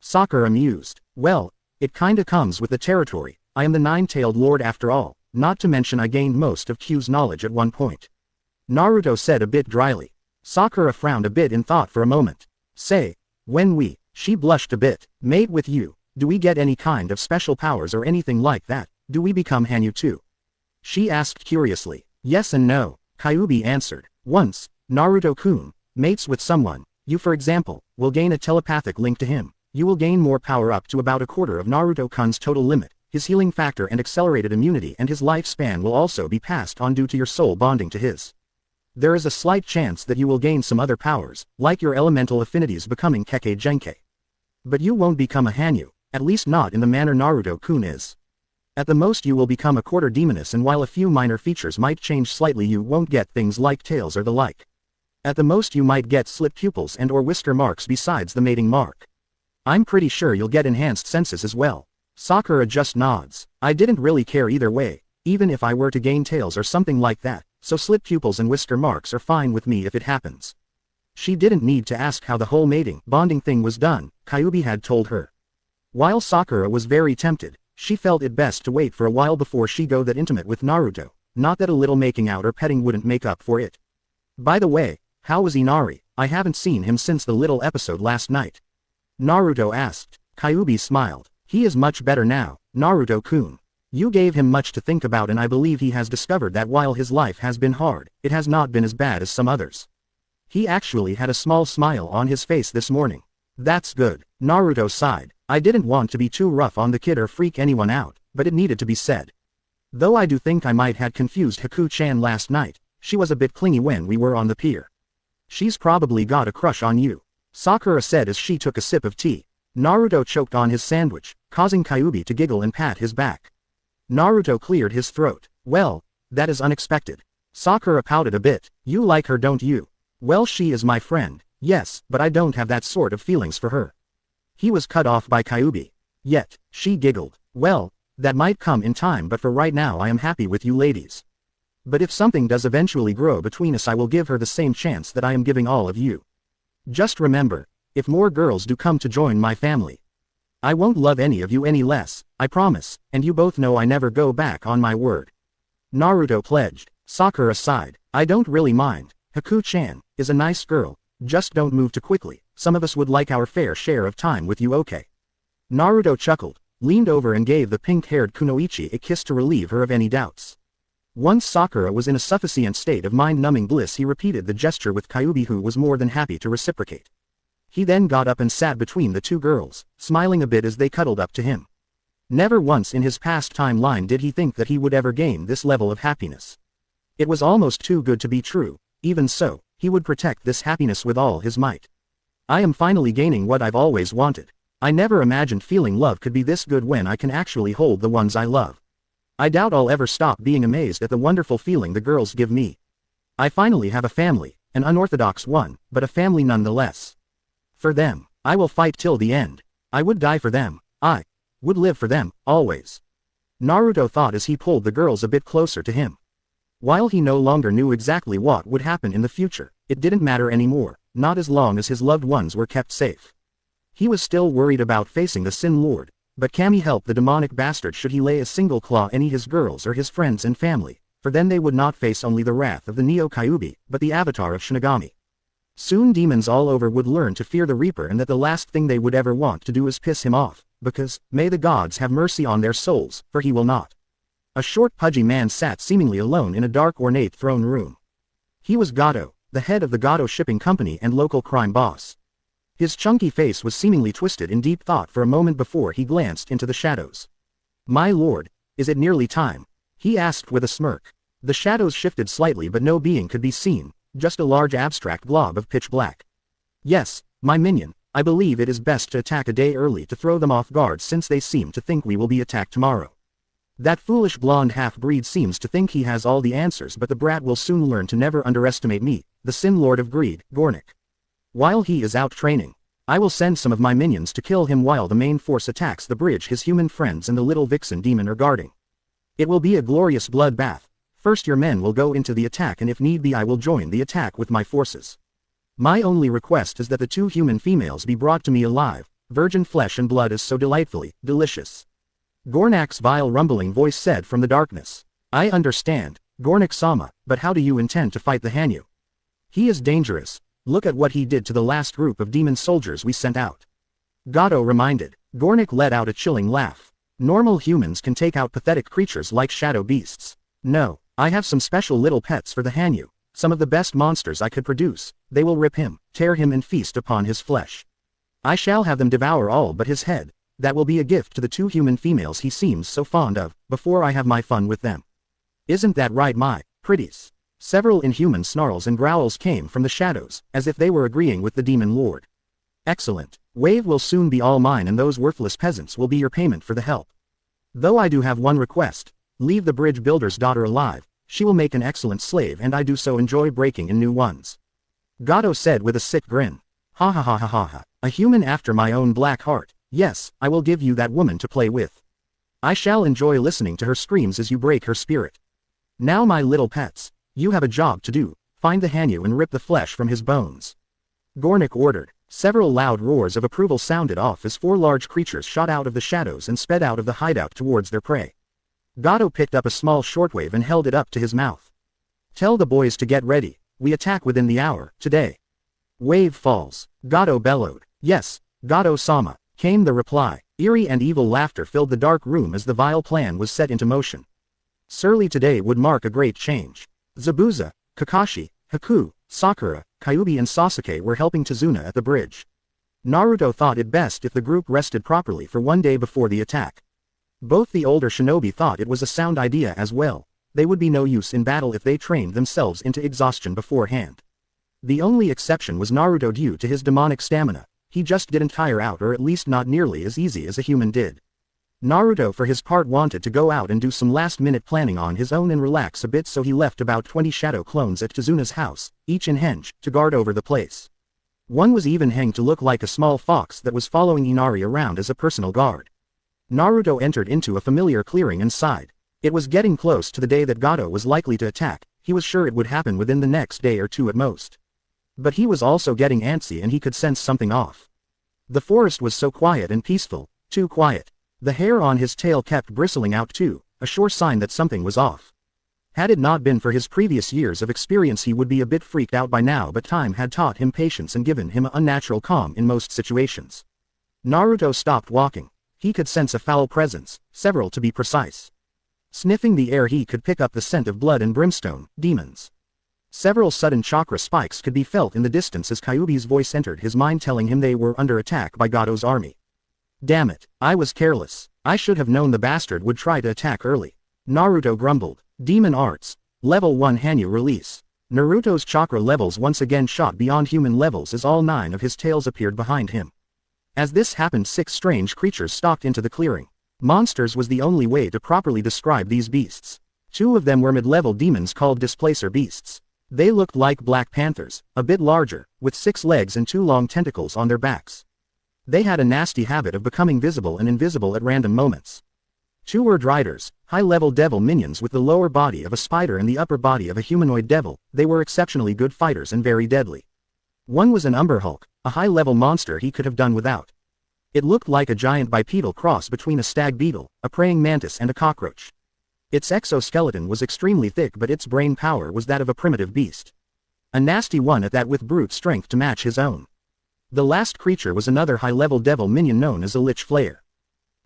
S1: Sakura mused. Well, it kinda comes with the territory. I am the 9-tailed lord after all, not to mention I gained most of Q's knowledge at one point. Naruto said a bit dryly. Sakura frowned a bit in thought for a moment. Say, when she blushed a bit, mate with you, do we get any kind of special powers or anything like that? Do we become Hanyu too? She asked curiously. Yes and no, Kyuubi answered. Once, Naruto-kun mates with someone, you for example, will gain a telepathic link to him. You will gain more power up to about a quarter of Naruto-kun's total limit, his healing factor and accelerated immunity, and his lifespan will also be passed on due to your soul bonding to his. There is a slight chance that you will gain some other powers, like your elemental affinities becoming Kekkei Genkei. But you won't become a Hanyu, at least not in the manner Naruto-kun is. At the most you will become a quarter demoness, and while a few minor features might change slightly, you won't get things like tails or the like. At the most you might get slit pupils and or whisker marks besides the mating mark. I'm pretty sure you'll get enhanced senses as well. Sakura just nods. I didn't really care either way, even if I were to gain tails or something like that, so slit pupils and whisker marks are fine with me if it happens. She didn't need to ask how the whole mating, bonding thing was done, Kyuubi had told her. While Sakura was very tempted, she felt it best to wait for a while before she go that intimate with Naruto, not that a little making out or petting wouldn't make up for it. By the way, how was Inari? I haven't seen him since the little episode last night. Naruto asked. Kyuubi smiled. He is much better now, Naruto-kun. You gave him much to think about, and I believe he has discovered that while his life has been hard, it has not been as bad as some others. He actually had a small smile on his face this morning. That's good. Naruto sighed. I didn't want to be too rough on the kid or freak anyone out, but it needed to be said. Though I do think I might had confused Haku-chan last night. She was a bit clingy when we were on the pier. She's probably got a crush on you, Sakura said as she took a sip of tea. Naruto choked on his sandwich, causing Kyuubi to giggle and pat his back. Naruto cleared his throat. Well, that is unexpected. Sakura pouted a bit. You like her, don't you? Well, she is my friend, yes, but I don't have that sort of feelings for her. He was cut off by Kyuubi. Yet, she giggled. Well, that might come in time, but for right now I am happy with you ladies. But if something does eventually grow between us, I will give her the same chance that I am giving all of you. Just remember, if more girls do come to join my family, I won't love any of you any less, I promise, and you both know I never go back on my word. Naruto pledged. Sakura sighed. I don't really mind. Haku-chan is a nice girl, just don't move too quickly. Some of us would like our fair share of time with you, okay? Naruto chuckled, leaned over and gave the pink-haired Kunoichi a kiss to relieve her of any doubts. Once Sakura was in a sufficient state of mind-numbing bliss, he repeated the gesture with Kyuubi, who was more than happy to reciprocate. He then got up and sat between the two girls, smiling a bit as they cuddled up to him. Never once in his past timeline did he think that he would ever gain this level of happiness. It was almost too good to be true. Even so, he would protect this happiness with all his might. I am finally gaining what I've always wanted. I never imagined feeling love could be this good when I can actually hold the ones I love. I doubt I'll ever stop being amazed at the wonderful feeling the girls give me. I finally have a family, an unorthodox one, but a family nonetheless. For them, I will fight till the end. I would die for them. I would live for them, always. Naruto thought as he pulled the girls a bit closer to him. While he no longer knew exactly what would happen in the future, it didn't matter anymore, not as long as his loved ones were kept safe. He was still worried about facing the Sin Lord, but can he help the demonic bastard should he lay a single claw in his girls or his friends and family, for then they would not face only the wrath of the Neo-Kyuubi, but the avatar of Shinigami. Soon demons all over would learn to fear the Reaper, and that the last thing they would ever want to do is piss him off, because, may the gods have mercy on their souls, for he will not. A short pudgy man sat seemingly alone in a dark ornate throne room. He was Gato, the head of the Gato Shipping Company and local crime boss. His chunky face was seemingly twisted in deep thought for a moment before he glanced into the shadows. My lord, is it nearly time? He asked with a smirk. The shadows shifted slightly, but no being could be seen, just a large abstract blob of pitch black. Yes, my minion, I believe it is best to attack a day early to throw them off guard, since they seem to think we will be attacked tomorrow. That foolish blonde half-breed seems to think he has all the answers, but the brat will soon learn to never underestimate me, the Sin Lord of Greed, Gornik. While he is out training, I will send some of my minions to kill him while the main force attacks the bridge his human friends and the little vixen demon are guarding. It will be a glorious bloodbath. First your men will go into the attack, and if need be I will join the attack with my forces. My only request is that the two human females be brought to me alive. Virgin flesh and blood is so delightfully delicious. Gornak's vile rumbling voice said from the darkness. I understand, Gornik-sama, but how do you intend to fight the Hanyu? He is dangerous. Look at what he did to the last group of demon soldiers we sent out. Gato reminded. Gornik let out a chilling laugh. Normal humans can take out pathetic creatures like shadow beasts. No, I have some special little pets for the Hanyu, some of the best monsters I could produce. They will rip him, tear him and feast upon his flesh. I shall have them devour all but his head. That will be a gift to the two human females he seems so fond of, before I have my fun with them. Isn't that right, my pretties? Several inhuman snarls and growls came from the shadows, as if they were agreeing with the demon lord. Excellent. Wave will soon be all mine, and those worthless peasants will be your payment for the help. Though I do have one request. Leave the bridge builder's daughter alive, she will make an excellent slave and I do so enjoy breaking in new ones. Gato said with a sick grin. Ha ha ha ha ha ha, a human after my own black heart, yes, I will give you that woman to play with. I shall enjoy listening to her screams as you break her spirit. Now my little pets, you have a job to do, find the Hanyu and rip the flesh from his bones. Gornik ordered. Several loud roars of approval sounded off as 4 large creatures shot out of the shadows and sped out of the hideout towards their prey. Gato picked up a small shortwave and held it up to his mouth. Tell the boys to get ready, we attack within the hour, today. Wave falls, Gato bellowed. Yes, Gato-sama, came the reply. Eerie and evil laughter filled the dark room as the vile plan was set into motion. Surely today would mark a great change. Zabuza, Kakashi, Haku, Sakura, Kyuubi and Sasuke were helping Tazuna at the bridge. Naruto thought it best if the group rested properly for one day before the attack. Both the older shinobi thought it was a sound idea as well. They would be no use in battle if they trained themselves into exhaustion beforehand. The only exception was Naruto due to his demonic stamina. He just didn't tire out, or at least not nearly as easy as a human did. Naruto for his part wanted to go out and do some last-minute planning on his own and relax a bit, so he left about 20 shadow clones at Tazuna's house, each in henge, to guard over the place. One was even hanged to look like a small fox that was following Inari around as a personal guard. Naruto entered into a familiar clearing and sighed. It was getting close to the day that Gato was likely to attack. He was sure it would happen within the next day or two at most. But he was also getting antsy and he could sense something off. The forest was so quiet and peaceful, too quiet. The hair on his tail kept bristling out too, a sure sign that something was off. Had it not been for his previous years of experience he would be a bit freaked out by now, but time had taught him patience and given him an unnatural calm in most situations. Naruto stopped walking. He could sense a foul presence, several to be precise. Sniffing the air he could pick up the scent of blood and brimstone, demons. Several sudden chakra spikes could be felt in the distance as Kyuubi's voice entered his mind telling him they were under attack by Gato's army. Damn it, I was careless. I should have known the bastard would try to attack early. Naruto grumbled. Demon Arts. Level 1 Hanyu release. Naruto's chakra levels once again shot beyond human levels as all 9 of his tails appeared behind him. As this happened, 6 strange creatures stalked into the clearing. Monsters was the only way to properly describe these beasts. 2 of them were mid-level demons called Displacer Beasts. They looked like black panthers, a bit larger, with 6 legs and 2 long tentacles on their backs. They had a nasty habit of becoming visible and invisible at random moments. 2 were Driders, high-level devil minions with the lower body of a spider and the upper body of a humanoid devil. They were exceptionally good fighters and very deadly. 1 was an Umber Hulk, a high-level monster he could have done without. It looked like a giant bipedal cross between a stag beetle, a praying mantis and a cockroach. Its exoskeleton was extremely thick, but its brain power was that of a primitive beast. A nasty one at that, with brute strength to match his own. The last creature was another high-level devil minion known as a Lich Flayer.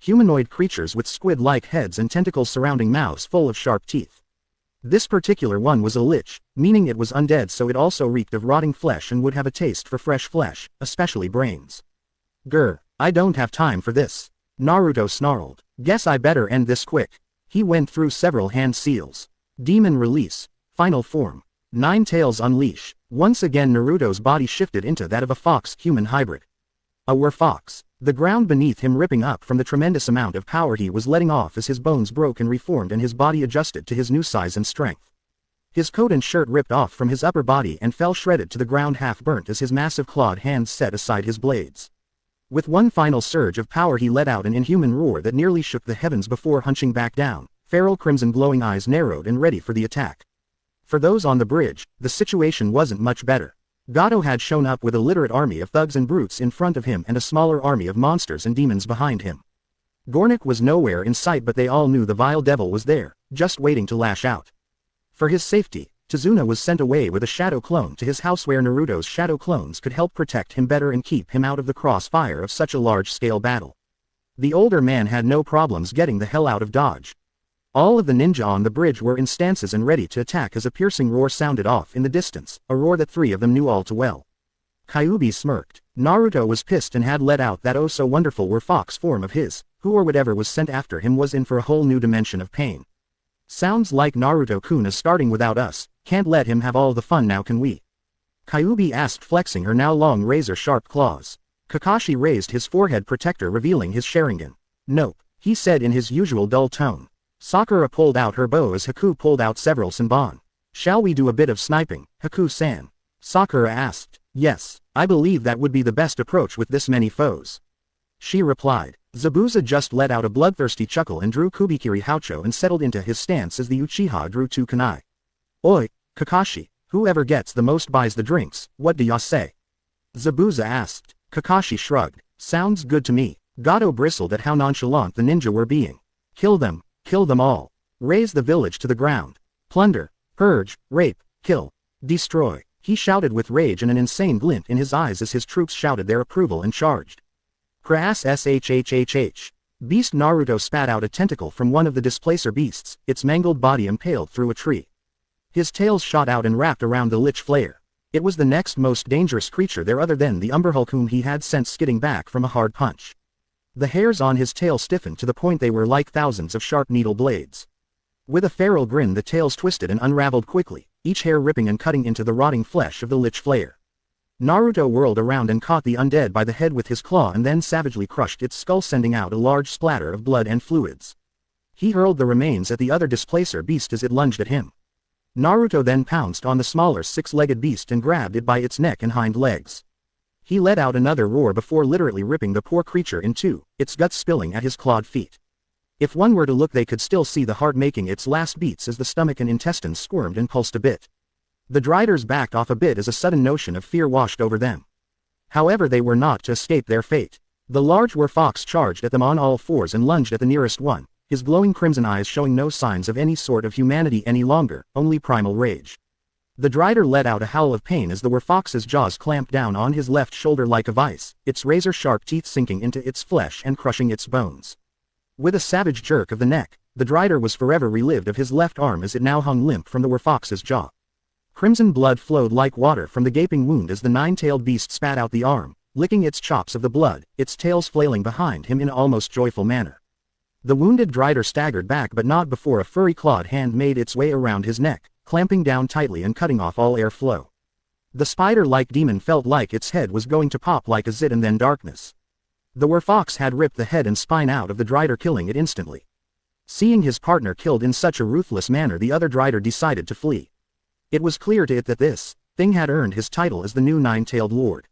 S1: Humanoid creatures with squid-like heads and tentacles surrounding mouths full of sharp teeth. This particular one was a lich, meaning it was undead, so it also reeked of rotting flesh and would have a taste for fresh flesh, especially brains. Grr, I don't have time for this. Naruto snarled. Guess I better end this quick. He went through several hand seals. Demon release. Final form. 9 tails unleash. Once again Naruto's body shifted into that of a fox-human hybrid. A were-fox. The ground beneath him ripping up from the tremendous amount of power he was letting off as his bones broke and reformed and his body adjusted to his new size and strength. His coat and shirt ripped off from his upper body and fell shredded to the ground, half burnt as his massive clawed hands set aside his blades. With one final surge of power he let out an inhuman roar that nearly shook the heavens before hunching back down, feral crimson glowing eyes narrowed and ready for the attack. For those on the bridge, the situation wasn't much better. Gato had shown up with a literate army of thugs and brutes in front of him and a smaller army of monsters and demons behind him. Gornik was nowhere in sight, but they all knew the vile devil was there, just waiting to lash out. For his safety, Tazuna was sent away with a shadow clone to his house where Naruto's shadow clones could help protect him better and keep him out of the crossfire of such a large-scale battle. The older man had no problems getting the hell out of Dodge. All of the ninja on the bridge were in stances and ready to attack as a piercing roar sounded off in the distance, a roar that 3 of them knew all too well. Kyuubi smirked. Naruto was pissed and had let out that oh-so-wonderful were-fox form of his, who or whatever was sent after him was in for a whole new dimension of pain. Sounds like Naruto-kun is starting without us, can't let him have all the fun now, can we? Kyuubi asked, flexing her now long razor-sharp claws. Kakashi raised his forehead protector revealing his Sharingan. Nope. he said in his usual dull tone. Sakura pulled out her bow as Haku pulled out several senbon. Shall we do a bit of sniping, Haku-san? Sakura asked. Yes, I believe that would be the best approach with this many foes. She replied. Zabuza just let out a bloodthirsty chuckle and drew Kubikiri Houcho and settled into his stance as the Uchiha drew two kunai. Oi, Kakashi, whoever gets the most buys the drinks, what do ya say? Zabuza asked. Kakashi shrugged. Sounds good to me. Gato bristled at how nonchalant the ninja were being. Kill them all. Raze the village to the ground. Plunder, purge, rape, kill, destroy. He shouted with rage and an insane glint in his eyes as his troops shouted their approval and charged. Crass shhhh. Beast Naruto spat out a tentacle from one of the displacer beasts, its mangled body impaled through a tree. His tails shot out and wrapped around the Lich Flayer. It was the next most dangerous creature there other than the Umberhulk whom he had sent skidding back from a hard punch. The hairs on his tail stiffened to the point they were like thousands of sharp needle blades. With a feral grin the tails twisted and unraveled quickly, each hair ripping and cutting into the rotting flesh of the Lich Flayer. Naruto whirled around and caught the undead by the head with his claw and then savagely crushed its skull sending out a large splatter of blood and fluids. He hurled the remains at the other displacer beast as it lunged at him. Naruto then pounced on the smaller six-legged beast and grabbed it by its neck and hind legs. He let out another roar before literally ripping the poor creature in two, its guts spilling at his clawed feet. If one were to look they could still see the heart making its last beats as the stomach and intestines squirmed and pulsed a bit. The Driders backed off a bit as a sudden notion of fear washed over them. However they were not to escape their fate. The large werfox charged at them on all fours and lunged at the nearest one, his glowing crimson eyes showing no signs of any sort of humanity any longer, only primal rage. The Drider let out a howl of pain as the werfox's jaws clamped down on his left shoulder like a vice, its razor-sharp teeth sinking into its flesh and crushing its bones. With a savage jerk of the neck, the Drider was forever relieved of his left arm as it now hung limp from the werfox's jaw. Crimson blood flowed like water from the gaping wound as the nine-tailed beast spat out the arm, licking its chops of the blood, its tails flailing behind him in an almost joyful manner. The wounded Drider staggered back but not before a furry clawed hand made its way around his neck, clamping down tightly and cutting off all air flow. The spider-like demon felt like its head was going to pop like a zit and then darkness. The werfox had ripped the head and spine out of the Drider killing it instantly. Seeing his partner killed in such a ruthless manner the other Drider decided to flee. It was clear to it that this thing had earned his title as the new nine-tailed lord.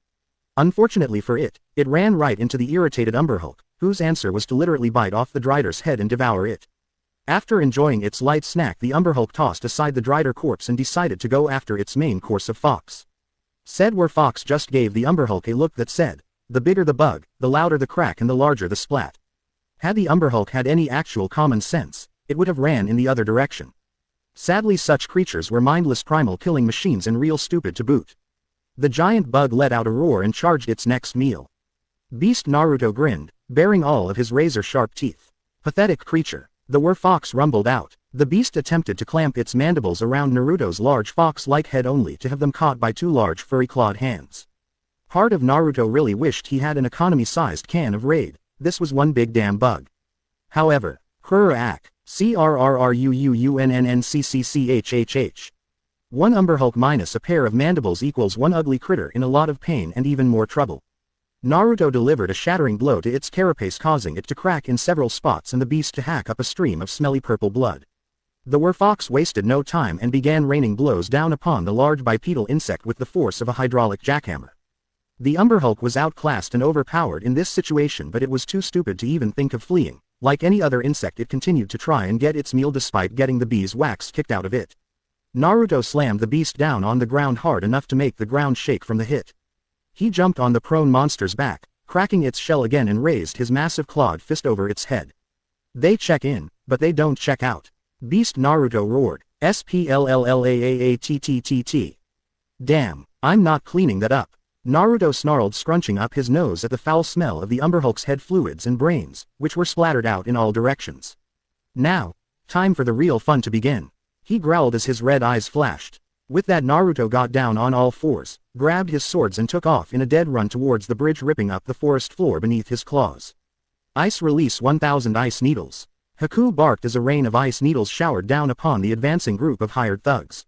S1: Unfortunately for it, it ran right into the irritated Umberhulk, whose answer was to literally bite off the Drider's head and devour it. After enjoying its light snack the Umberhulk tossed aside the Drider corpse and decided to go after its main course of fox. Said werfox just gave the Umberhulk a look that said, the bigger the bug, the louder the crack and the larger the splat. Had the Umberhulk had any actual common sense, it would have ran in the other direction. Sadly such creatures were mindless primal killing machines and real stupid to boot. The giant bug let out a roar and charged its next meal. Beast Naruto grinned, baring all of his razor-sharp teeth. Pathetic creature. The werfox rumbled out. The beast attempted to clamp its mandibles around Naruto's large fox-like head only to have them caught by two large furry-clawed hands. Part of Naruto really wished he had an economy-sized can of Raid. This was one big damn bug. However, Krrrak, CRRRUUUNNNCCCHHH. One Umberhulk minus a pair of mandibles equals one ugly critter in a lot of pain and even more trouble. Naruto delivered a shattering blow to its carapace causing it to crack in several spots and the beast to hack up a stream of smelly purple blood. The werfox wasted no time and began raining blows down upon the large bipedal insect with the force of a hydraulic jackhammer. The Umberhulk was outclassed and overpowered in this situation but it was too stupid to even think of fleeing. Like any other insect it continued to try and get its meal despite getting the bee's wax kicked out of it. Naruto slammed the beast down on the ground hard enough to make the ground shake from the hit. He jumped on the prone monster's back, cracking its shell again and raised his massive clawed fist over its head. They check in, but they don't check out. Beast Naruto roared, SPLLLAAATTTT. Damn, I'm not cleaning that up. Naruto snarled, scrunching up his nose at the foul smell of the Umberhulk's head fluids and brains, which were splattered out in all directions. Now, time for the real fun to begin. He growled as his red eyes flashed. With that Naruto got down on all fours, grabbed his swords and took off in a dead run towards the bridge ripping up the forest floor beneath his claws. Ice release 1000 ice needles. Haku barked as a rain of ice needles showered down upon the advancing group of hired thugs.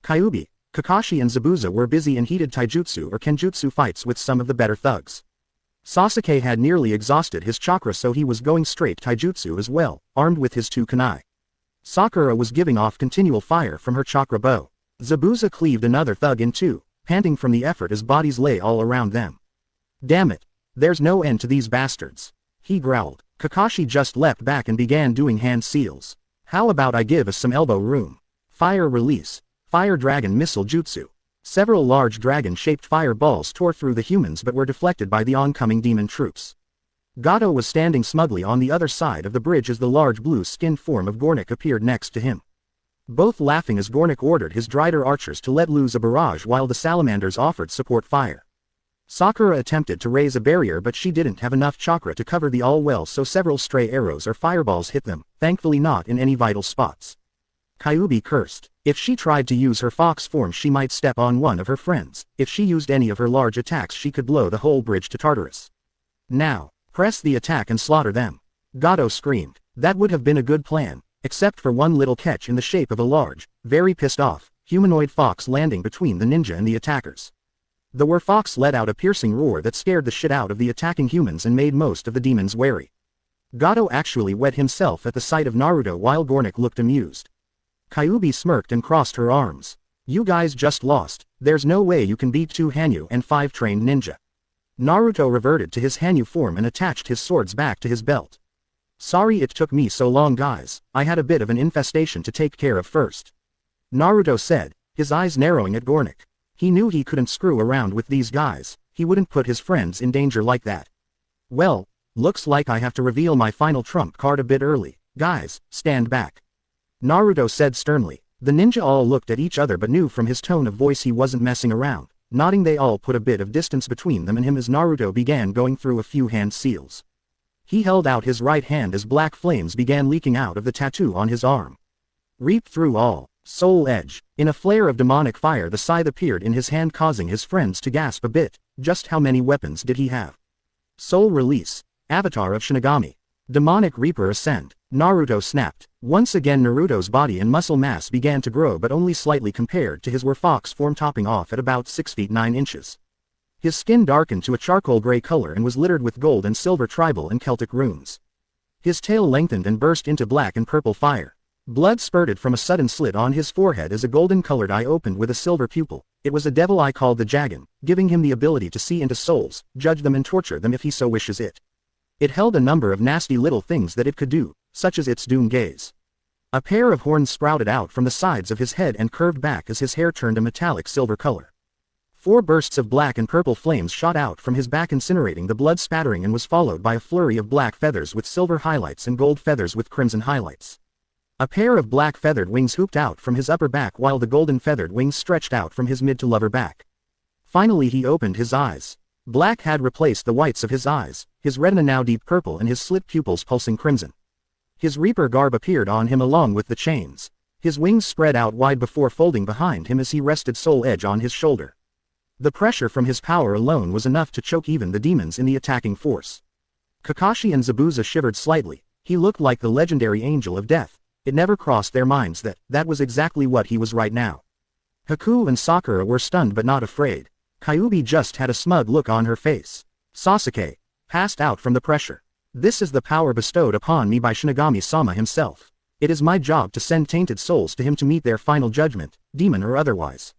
S1: Kyubi, Kakashi and Zabuza were busy in heated taijutsu or kenjutsu fights with some of the better thugs. Sasuke had nearly exhausted his chakra, so he was going straight taijutsu as well, armed with his 2 kunai. Sakura was giving off continual fire from her chakra bow. Zabuza cleaved another thug in two, panting from the effort as bodies lay all around them. Damn it. There's no end to these bastards. He growled. Kakashi just leapt back and began doing hand seals. How about I give us some elbow room? Fire release. Fire dragon missile jutsu. Several large dragon-shaped fireballs tore through the humans but were deflected by the oncoming demon troops. Gato was standing smugly on the other side of the bridge as the large blue-skinned form of Gornik appeared next to him. Both laughing as Gornik ordered his Drider archers to let loose a barrage while the salamanders offered support fire. Sakura attempted to raise a barrier, but she didn't have enough chakra to cover the all well, so several stray arrows or fireballs hit them, thankfully not in any vital spots. Kyuubi cursed. If she tried to use her fox form she might step on one of her friends. If she used any of her large attacks she could blow the whole bridge to Tartarus. Now, press the attack and slaughter them. Gato screamed. That would have been a good plan, except for one little catch in the shape of a large, very pissed off, humanoid fox landing between the ninja and the attackers. The werfox let out a piercing roar that scared the shit out of the attacking humans and made most of the demons wary. Gato actually wet himself at the sight of Naruto while Gornik looked amused. Kyuubi smirked and crossed her arms. You guys just lost. There's no way you can beat 2 Hanyu and 5 trained ninja. Naruto reverted to his Hanyu form and attached his swords back to his belt. Sorry it took me so long guys, I had a bit of an infestation to take care of first. Naruto said, his eyes narrowing at Gornik. He knew he couldn't screw around with these guys, he wouldn't put his friends in danger like that. Well, looks like I have to reveal my final trump card a bit early. Guys, stand back. Naruto said sternly. The ninja all looked at each other but knew from his tone of voice he wasn't messing around. Nodding, they all put a bit of distance between them and him as Naruto began going through a few hand seals. He held out his right hand as black flames began leaking out of the tattoo on his arm. Reap through all. Soul Edge. In a flare of demonic fire the scythe appeared in his hand, causing his friends to gasp a bit. Just how many weapons did he have? Soul Release. Avatar of Shinigami. Demonic Reaper Ascend. Naruto snapped. Once again Naruto's body and muscle mass began to grow, but only slightly compared to his werfox form, topping off at about 6 feet 9 inches. His skin darkened to a charcoal gray color and was littered with gold and silver tribal and Celtic runes. His tail lengthened and burst into black and purple fire. Blood spurted from a sudden slit on his forehead as a golden-colored eye opened with a silver pupil. It was a devil eye called the Jagan, giving him the ability to see into souls, judge them and torture them if he so wishes it. It held a number of nasty little things that it could do, such as its doom gaze. A pair of horns sprouted out from the sides of his head and curved back as his hair turned a metallic silver color. 4 bursts of black and purple flames shot out from his back, incinerating the blood spattering, and was followed by a flurry of black feathers with silver highlights and gold feathers with crimson highlights. A pair of black feathered wings hooped out from his upper back while the golden feathered wings stretched out from his mid to lower back. Finally he opened his eyes. Black had replaced the whites of his eyes, his retina now deep purple and his slit pupils pulsing crimson. His Reaper garb appeared on him along with the chains. His wings spread out wide before folding behind him as he rested Soul Edge on his shoulder. The pressure from his power alone was enough to choke even the demons in the attacking force. Kakashi and Zabuza shivered slightly. He looked like the legendary Angel of Death. It never crossed their minds that that was exactly what he was right now. Haku and Sakura were stunned but not afraid. Kyuubi just had a smug look on her face. Sasuke passed out from the pressure. This is the power bestowed upon me by Shinigami-sama himself. It is my job to send tainted souls to him to meet their final judgment, demon or otherwise.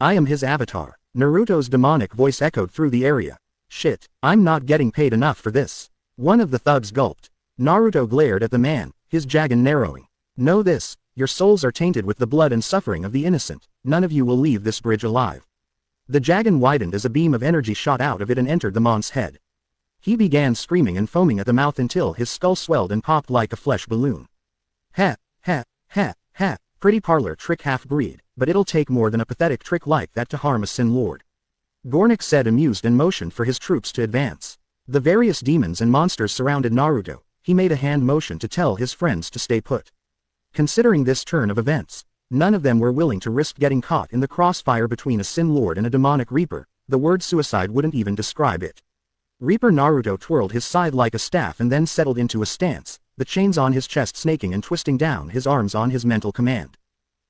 S1: I am his avatar. Naruto's demonic voice echoed through the area. Shit, I'm not getting paid enough for this. One of the thugs gulped. Naruto glared at the man, his Jagan narrowing. Know this, your souls are tainted with the blood and suffering of the innocent. None of you will leave this bridge alive. The Jagan widened as a beam of energy shot out of it and entered the Mon's head. He began screaming and foaming at the mouth until his skull swelled and popped like a flesh balloon. Ha, ha, ha, ha, pretty parlor trick half-breed, but it'll take more than a pathetic trick like that to harm a Sin Lord. Gornik said, amused, and motioned for his troops to advance. The various demons and monsters surrounded Naruto. He made a hand motion to tell his friends to stay put. Considering this turn of events, none of them were willing to risk getting caught in the crossfire between a Sin Lord and a demonic Reaper. The word suicide wouldn't even describe it. Reaper Naruto twirled his scythe like a staff and then settled into a stance, the chains on his chest snaking and twisting down his arms on his mental command.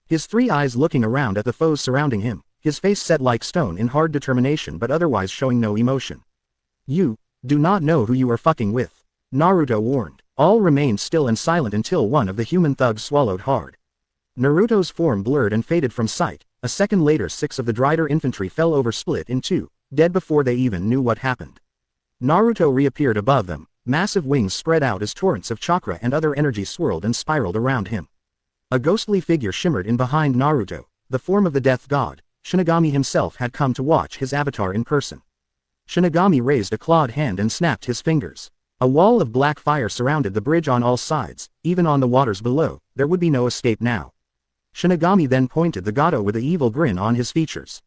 S1: His 3 eyes looking around at the foes surrounding him, his face set like stone in hard determination but otherwise showing no emotion. You Do not know who you are fucking with. Naruto warned. All remained still and silent until one of the human thugs swallowed hard. Naruto's form blurred and faded from sight. A second later 6 of the Drider infantry fell over split in 2, dead before they even knew what happened. Naruto reappeared above them, massive wings spread out as torrents of chakra and other energy swirled and spiraled around him. A ghostly figure shimmered in behind Naruto, the form of the death god. Shinigami himself had come to watch his avatar in person. Shinigami raised a clawed hand and snapped his fingers. A wall of black fire surrounded the bridge on all sides, even on the waters below. There would be no escape now. Shinigami then pointed the Gato with an evil grin on his features.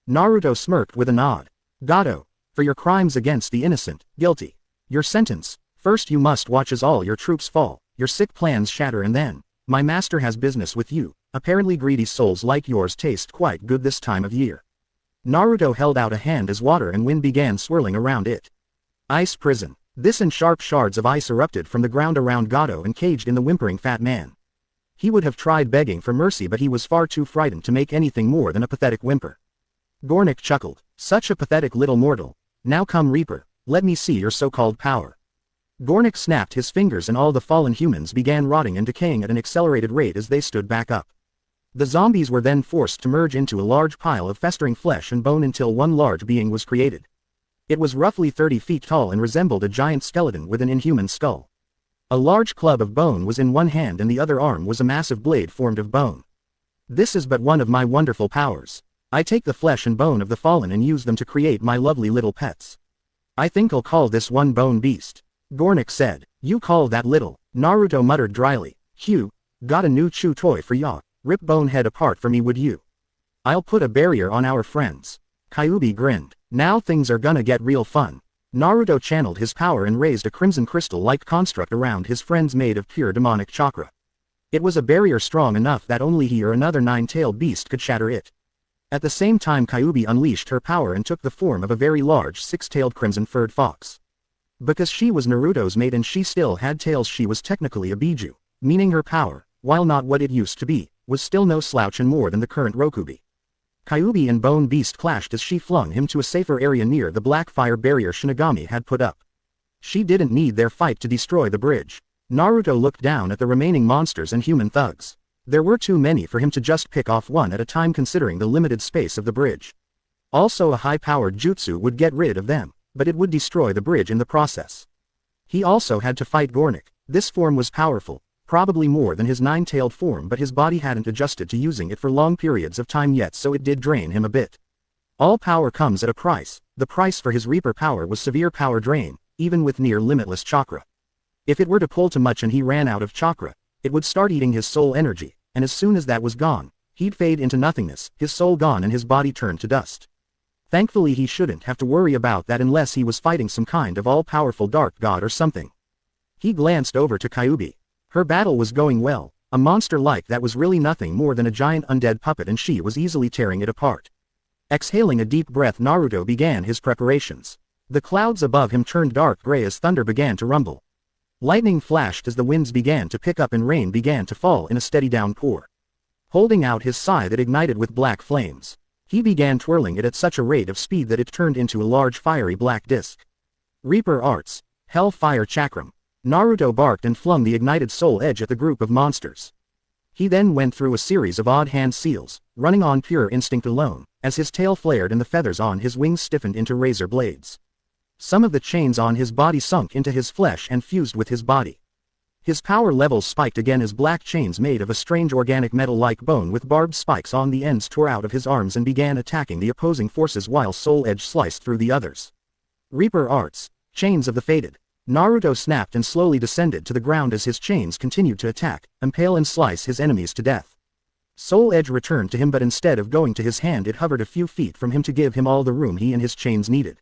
S1: Naruto smirked with a nod. Gato, for your crimes against the innocent, guilty. Your sentence: first you must watch as all your troops fall, your sick plans shatter, and then, my master has business with you. Apparently greedy souls like yours taste quite good this time of year. Naruto held out a hand as water and wind began swirling around it. Ice prison. This and sharp shards of ice erupted from the ground around Gato and caged in the whimpering fat man. He would have tried begging for mercy, but he was far too frightened to make anything more than a pathetic whimper. Gornik chuckled. Such a pathetic little mortal. Now come Reaper, let me see your so-called power. Gornik snapped his fingers and all the fallen humans began rotting and decaying at an accelerated rate as they stood back up. The zombies were then forced to merge into a large pile of festering flesh and bone until one large being was created. It was roughly 30 feet tall and resembled a giant skeleton with an inhuman skull. A large club of bone was in one hand and the other arm was a massive blade formed of bone. This is but one of my wonderful powers. I take the flesh and bone of the fallen and use them to create my lovely little pets. I think I'll call this one Bone Beast. Gornik said. You call that little? Naruto muttered dryly. Got a new chew toy for ya. Rip Bonehead apart for me, would you? I'll put a barrier on our friends. Kyuubi grinned. Now things are gonna get real fun. Naruto channeled his power and raised a crimson crystal-like construct around his friends made of pure demonic chakra. It was a barrier strong enough that only he or another 9-tailed beast could shatter it. At the same time Kyuubi unleashed her power and took the form of a very large 6-tailed crimson-furred fox. Because she was Naruto's mate and she still had tails, she was technically a Biju, meaning her power, while not what it used to be, was still no slouch and more than the current Rokubi. Kyuubi and Bone Beast clashed as she flung him to a safer area near the black fire barrier Shinigami had put up. She didn't need their fight to destroy the bridge. Naruto looked down at the remaining monsters and human thugs. There were too many for him to just pick off one at a time considering the limited space of the bridge. Also a high-powered jutsu would get rid of them, but it would destroy the bridge in the process. He also had to fight Gornik. This form was powerful, probably more than his 9-tailed form, but his body hadn't adjusted to using it for long periods of time yet, so it did drain him a bit. All power comes at a price. The price for his Reaper power was severe power drain, even with near limitless chakra. If it were to pull too much and he ran out of chakra, it would start eating his soul energy, and as soon as that was gone, he'd fade into nothingness, his soul gone and his body turned to dust. Thankfully he shouldn't have to worry about that unless he was fighting some kind of all-powerful dark god or something. He glanced over to Kyuubi. Her battle was going well, a monster like that was really nothing more than a giant undead puppet and she was easily tearing it apart. Exhaling a deep breath, Naruto began his preparations. The clouds above him turned dark gray as thunder began to rumble. Lightning flashed as the winds began to pick up and rain began to fall in a steady downpour. Holding out his scythe that ignited with black flames, he began twirling it at such a rate of speed that it turned into a large fiery black disc. Reaper Arts, Hellfire Chakram. Naruto barked and flung the ignited soul edge at the group of monsters. He then went through a series of odd hand seals, running on pure instinct alone, as his tail flared and the feathers on his wings stiffened into razor blades. Some of the chains on his body sunk into his flesh and fused with his body. His power levels spiked again as black chains made of a strange organic metal-like bone with barbed spikes on the ends tore out of his arms and began attacking the opposing forces while soul edge sliced through the others. Reaper Arts, Chains of the Fated. Naruto snapped and slowly descended to the ground as his chains continued to attack, impale and slice his enemies to death. Soul Edge returned to him, but instead of going to his hand it hovered a few feet from him to give him all the room he and his chains needed.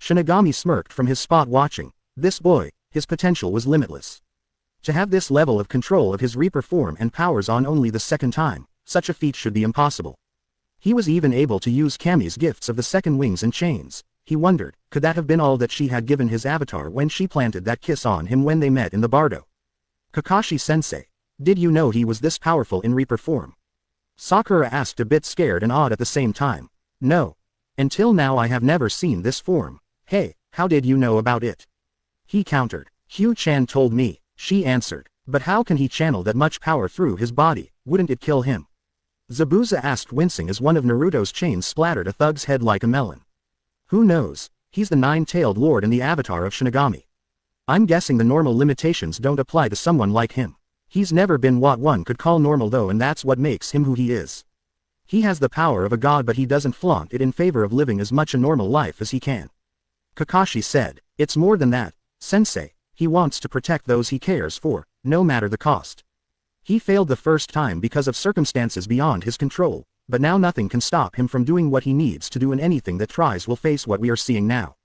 S1: Shinigami smirked from his spot watching. This boy, his potential was limitless. To have this level of control of his Reaper form and powers on only the second time, such a feat should be impossible. He was even able to use Kami's gifts of the second wings and chains. He wondered, could that have been all that she had given his avatar when she planted that kiss on him when they met in the bardo? Kakashi-sensei, did you know he was this powerful in Reaper form? Sakura asked, a bit scared and awed at the same time. No. Until now I have never seen this form. Hey, How did you know about it? He countered. Hugh-chan told me, she answered. But how can he channel that much power through his body? Wouldn't it kill him? Zabuza asked, wincing as one of Naruto's chains splattered a thug's head like a melon. Who knows? He's the nine-tailed lord and the avatar of Shinigami. I'm guessing the normal limitations don't apply to someone like him. He's never been what one could call normal though, and that's what makes him who he is. He has the power of a god, but he doesn't flaunt it in favor of living as much a normal life as he can. Kakashi said, it's more than that, sensei. He wants to protect those he cares for, no matter the cost. He failed the first time because of circumstances beyond his control, but now nothing can stop him from doing what he needs to do, and anything that tries will face what we are seeing now.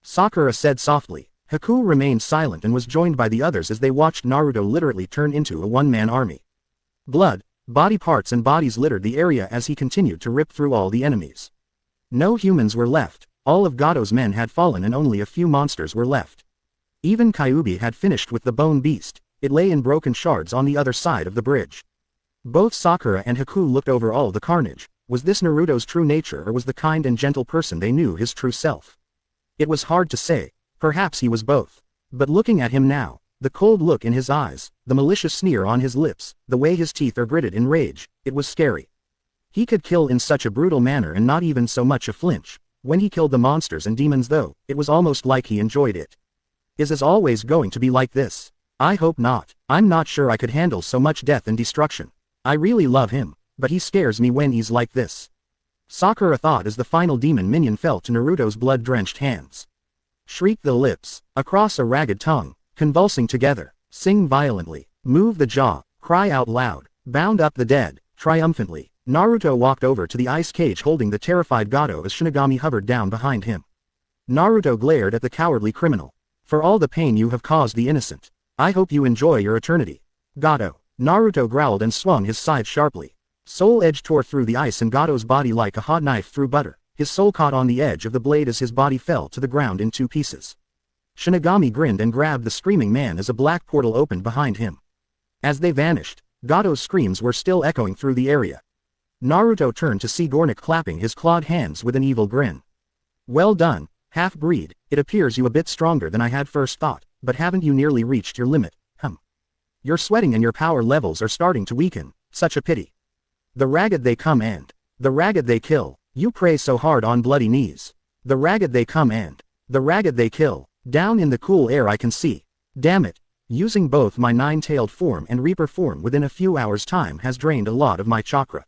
S1: Sakura said softly. Haku remained silent and was joined by the others as they watched Naruto literally turn into a one-man army. Blood, body parts and bodies littered the area as he continued to rip through all the enemies. No humans were left, all of Gado's men had fallen and only a few monsters were left. Even Kyuubi had finished with the bone beast, it lay in broken shards on the other side of the bridge. Both Sakura and Haku looked over all the carnage. Was this Naruto's true nature, or was the kind and gentle person they knew his true self? It was hard to say, perhaps he was both. But looking at him now, the cold look in his eyes, the malicious sneer on his lips, the way his teeth are gritted in rage, it was scary. He could kill in such a brutal manner and not even so much a flinch. When he killed the monsters and demons though, it was almost like he enjoyed it. Is it always going to be like this? I hope not. I'm not sure I could handle so much death and destruction. I really love him, but he scares me when he's like this. Sakura thought as the final demon minion fell to Naruto's blood-drenched hands. Shriek the lips, across a ragged tongue, convulsing together, sing violently, move the jaw, cry out loud, bound up the dead, triumphantly. Naruto walked over to the ice cage holding the terrified Gado as Shinigami hovered down behind him. Naruto glared at the cowardly criminal. For all the pain you have caused the innocent, I hope you enjoy your eternity. Gado. Naruto growled and swung his scythe sharply. Soul edge tore through the ice and Gado's body like a hot knife through butter. His soul caught on the edge of the blade as his body fell to the ground in 2 pieces. Shinigami grinned and grabbed the screaming man as a black portal opened behind him. As they vanished, Gado's screams were still echoing through the area. Naruto turned to see Gornik clapping his clawed hands with an evil grin. Well done, half-breed, it appears you a bit stronger than I had first thought, but haven't you nearly reached your limit, You're sweating and your power levels are starting to weaken, such a pity. The ragged they come and the ragged they kill, you pray so hard on bloody knees. The ragged they come and the ragged they kill, down in the cool air I can see. Damn it, using both my nine-tailed form and Reaper form within a few hours' time has drained a lot of my chakra.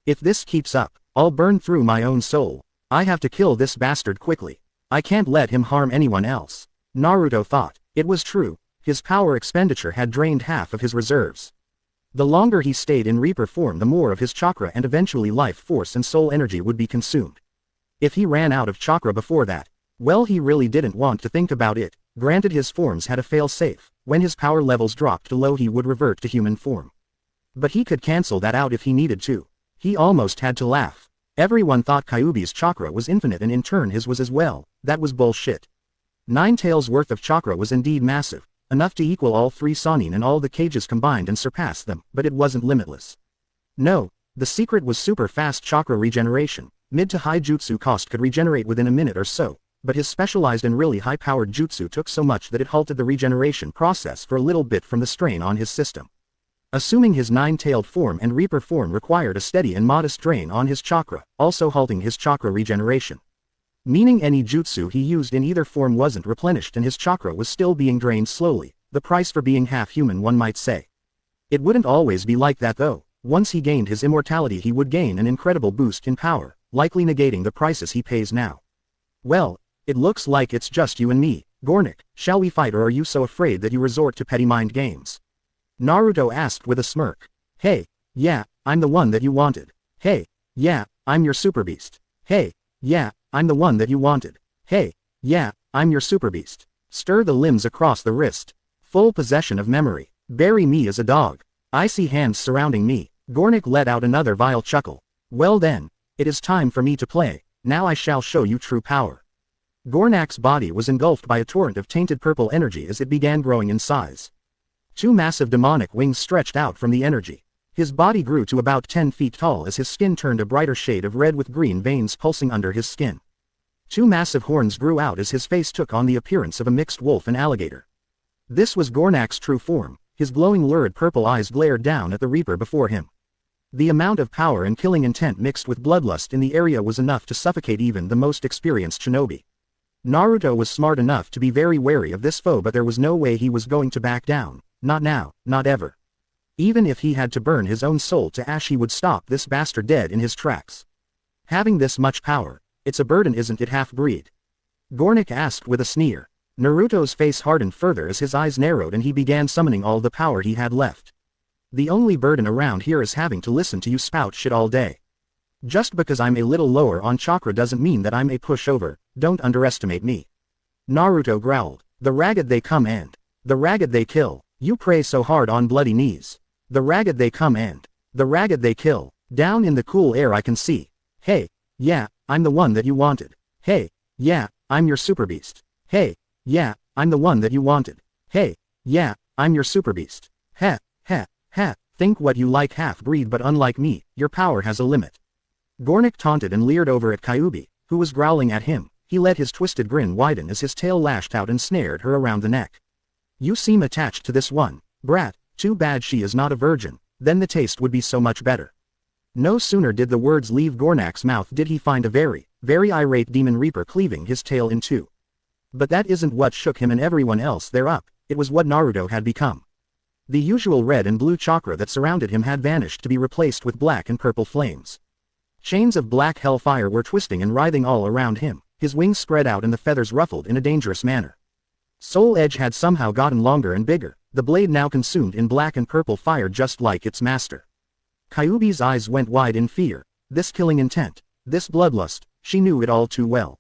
S1: If this keeps up, I'll burn through my own soul. I have to kill this bastard quickly. I can't let him harm anyone else. Naruto thought. It was true, his power expenditure had drained half of his reserves. The longer he stayed in Reaper form, the more of his chakra and eventually life force and soul energy would be consumed. If he ran out of chakra before that, well, he really didn't want to think about it. Granted, his forms had a fail-safe. When his power levels dropped to low, he would revert to human form. But he could cancel that out if he needed to. He almost had to laugh. Everyone thought Kyuubi's chakra was infinite and in turn his was as well. That was bullshit. 9 tails worth of chakra was indeed massive, enough to equal all 3 Sannin and all the cages combined and surpass them, but it wasn't limitless. No, the secret was super fast chakra regeneration. Mid to high jutsu cost could regenerate within a minute or so, but his specialized and really high-powered jutsu took so much that it halted the regeneration process for a little bit from the strain on his system. Assuming his 9-tailed form and Reaper form required a steady and modest drain on his chakra, also halting his chakra regeneration. Meaning any jutsu he used in either form wasn't replenished and his chakra was still being drained slowly, the price for being half-human, one might say. It wouldn't always be like that though. Once he gained his immortality he would gain an incredible boost in power, likely negating the prices he pays now. Well, it looks like it's just you and me, Gornik. Shall we fight, or are you so afraid that you resort to petty mind games? Naruto asked with a smirk. Hey, yeah, I'm the one that you wanted. Hey, yeah, I'm your super beast. Hey, yeah, I'm the one that you wanted. Hey, yeah, I'm your super beast. Stir the limbs across the wrist. Full possession of memory. Bury me as a dog. Icy hands surrounding me. Gornik let out another vile chuckle. Well then, it is time for me to play. Now I shall show you true power. Gornak's body was engulfed by a torrent of tainted purple energy as it began growing in size. 2 massive demonic wings stretched out from the energy. His body grew to about 10 feet tall as his skin turned a brighter shade of red with green veins pulsing under his skin. Two massive horns grew out as his face took on the appearance of a mixed wolf and alligator. This was Gornak's true form. His glowing lurid purple eyes glared down at the Reaper before him. The amount of power and killing intent mixed with bloodlust in the area was enough to suffocate even the most experienced shinobi. Naruto was smart enough to be very wary of this foe, but there was no way he was going to back down. Not now, not ever. Even if he had to burn his own soul to ash, he would stop this bastard dead in his tracks. Having this much power, it's a burden, isn't it, half-breed? Gornak asked with a sneer. Naruto's face hardened further as his eyes narrowed and he began summoning all the power he had left. The only burden around here is having to listen to you spout shit all day. Just because I'm a little lower on chakra doesn't mean that I'm a pushover, don't underestimate me. Naruto growled. The ragged they come and the ragged they kill. You pray so hard on bloody knees. The ragged they come and the ragged they kill. Down in the cool air I can see. Hey, yeah, I'm the one that you wanted. Hey, yeah, I'm your super beast. Hey, yeah, I'm the one that you wanted. Hey, yeah, I'm your super beast. Heh, heh, heh, think what you like, half-breed, but unlike me, your power has a limit. Gornak taunted and leered over at Kyubi, who was growling at him. He let his twisted grin widen as his tail lashed out and snared her around the neck. You seem attached to this one, brat, too bad she is not a virgin, then the taste would be so much better. No sooner did the words leave Gornak's mouth did he find a very, very irate Demon Reaper cleaving his tail in two. But that isn't what shook him and everyone else there up, it was what Naruto had become. The usual red and blue chakra that surrounded him had vanished to be replaced with black and purple flames. Chains of black hellfire were twisting and writhing all around him, his wings spread out and the feathers ruffled in a dangerous manner. Soul Edge had somehow gotten longer and bigger, the blade now consumed in black and purple fire just like its master. Kyubi's eyes went wide in fear. This killing intent, this bloodlust, she knew it all too well.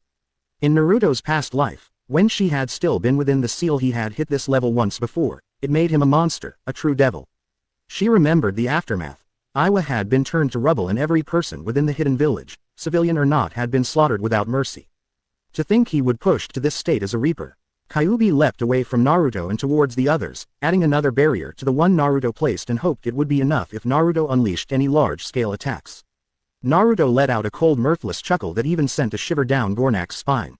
S1: In Naruto's past life, when she had still been within the seal, he had hit this level once before. It made him a monster, a true devil. She remembered the aftermath. Iwa had been turned to rubble and every person within the hidden village, civilian or not, had been slaughtered without mercy. To think he would push to this state as a Reaper. Kyubi leapt away from Naruto and towards the others, adding another barrier to the one Naruto placed and hoped it would be enough if Naruto unleashed any large-scale attacks. Naruto let out a cold mirthless chuckle that even sent a shiver down Gornak's spine.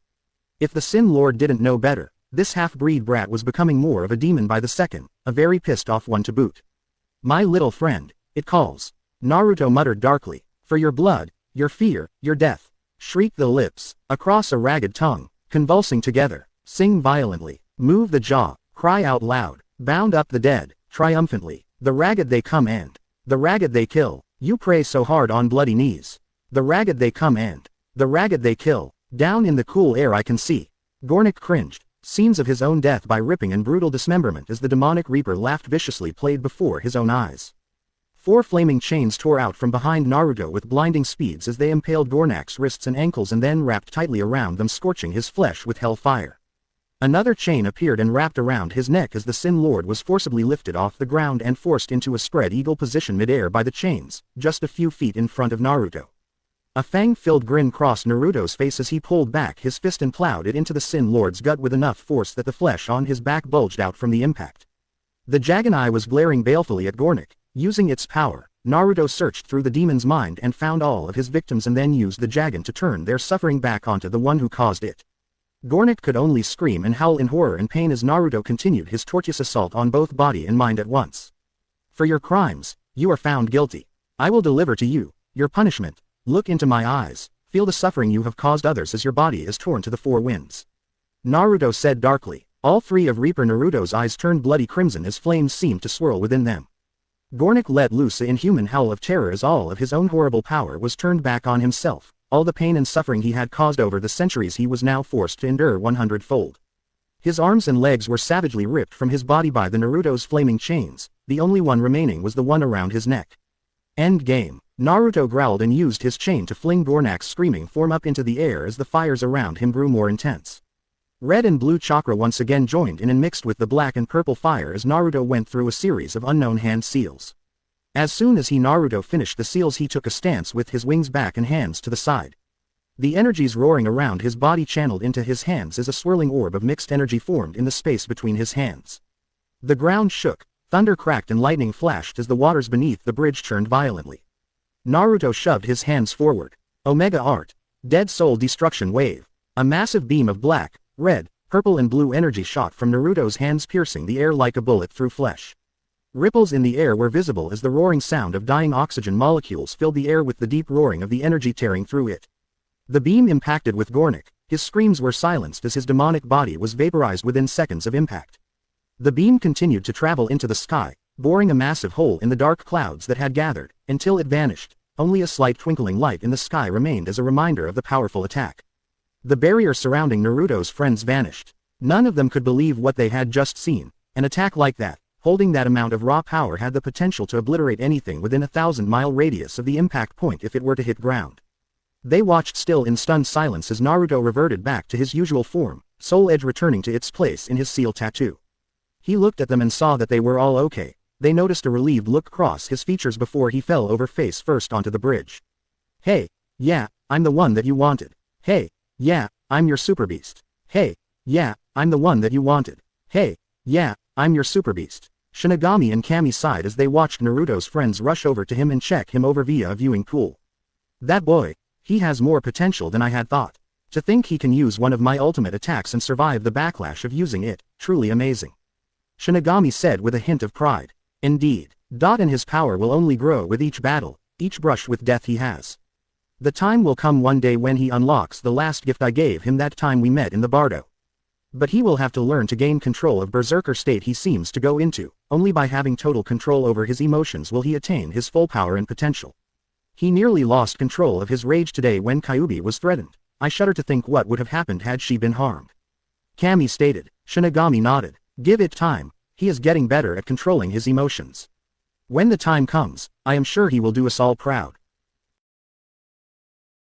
S1: If the Sin Lord didn't know better, this half-breed brat was becoming more of a demon by the second, a very pissed-off one to boot. My little friend, it calls. Naruto muttered darkly. For your blood, your fear, your death. Shriek the lips, across a ragged tongue, convulsing together. Sing violently, move the jaw, cry out loud, bound up the dead, triumphantly. The ragged they come and the ragged they kill. You pray so hard on bloody knees. The ragged they come and the ragged they kill. Down in the cool air I can see. Gornak cringed. Scenes of his own death by ripping and brutal dismemberment as the demonic Reaper laughed viciously played before his own eyes. 4 flaming chains tore out from behind Naruto with blinding speeds as they impaled Gornak's wrists and ankles and then wrapped tightly around them, scorching his flesh with hellfire. Another chain appeared and wrapped around his neck as the Sin Lord was forcibly lifted off the ground and forced into a spread eagle position midair by the chains, just a few feet in front of Naruto. A fang-filled grin crossed Naruto's face as he pulled back his fist and plowed it into the Sin Lord's gut with enough force that the flesh on his back bulged out from the impact. The Jagan Eye was glaring balefully at Gornak. Using its power, Naruto searched through the demon's mind and found all of his victims and then used the Jagan to turn their suffering back onto the one who caused it. Gornak could only scream and howl in horror and pain as Naruto continued his tortuous assault on both body and mind at once. For your crimes, you are found guilty. I will deliver to you your punishment. Look into my eyes, feel the suffering you have caused others as your body is torn to the 4 winds. Naruto said darkly. All 3 of Reaper Naruto's eyes turned bloody crimson as flames seemed to swirl within them. Gornak let loose an inhuman howl of terror as all of his own horrible power was turned back on himself. All the pain and suffering he had caused over the centuries he was now forced to endure 100-fold. His arms and legs were savagely ripped from his body by the Naruto's flaming chains, the only one remaining was the one around his neck. End game. Naruto growled and used his chain to fling Gornak's screaming form up into the air as the fires around him grew more intense. Red and blue chakra once again joined in and mixed with the black and purple fire as Naruto went through a series of unknown hand seals. As soon as Naruto finished the seals, he took a stance with his wings back and hands to the side. The energies roaring around his body channeled into his hands as a swirling orb of mixed energy formed in the space between his hands. The ground shook, thunder cracked and lightning flashed as the waters beneath the bridge churned violently. Naruto shoved his hands forward. Omega Art. Dead Soul Destruction Wave. A massive beam of black, red, purple and blue energy shot from Naruto's hands, piercing the air like a bullet through flesh. Ripples in the air were visible as the roaring sound of dying oxygen molecules filled the air with the deep roaring of the energy tearing through it. The beam impacted with Gornik. His screams were silenced as his demonic body was vaporized within seconds of impact. The beam continued to travel into the sky, boring a massive hole in the dark clouds that had gathered, until it vanished. Only a slight twinkling light in the sky remained as a reminder of the powerful attack. The barrier surrounding Naruto's friends vanished. None of them could believe what they had just seen. An attack like that, holding that amount of raw power, had the potential to obliterate anything within a 1,000-mile radius of the impact point if it were to hit ground. They watched still in stunned silence as Naruto reverted back to his usual form, soul edge returning to its place in his seal tattoo. He looked at them and saw that they were all okay. They noticed a relieved look cross his features before he fell over face first onto the bridge. Hey, yeah, I'm the one that you wanted. Hey, yeah, I'm your super beast. Hey, yeah, I'm the one that you wanted. Hey, yeah, I'm your super beast. Shinigami and Kami sighed as they watched Naruto's friends rush over to him and check him over via a viewing tool. That boy, he has more potential than I had thought. To think he can use one of my ultimate attacks and survive the backlash of using it, truly amazing. Shinigami said with a hint of pride. Indeed. And his power will only grow with each battle, each brush with death he has. The time will come one day when he unlocks the last gift I gave him that time we met in the bardo. But he will have to learn to gain control of berserker state he seems to go into. Only by having total control over his emotions will he attain his full power and potential. He nearly lost control of his rage today when Kyuubi was threatened. I shudder to think what would have happened had she been harmed. Kami stated. Shinigami nodded. Give it time. He is getting better at controlling his emotions. When the time comes, I am sure he will do us all proud.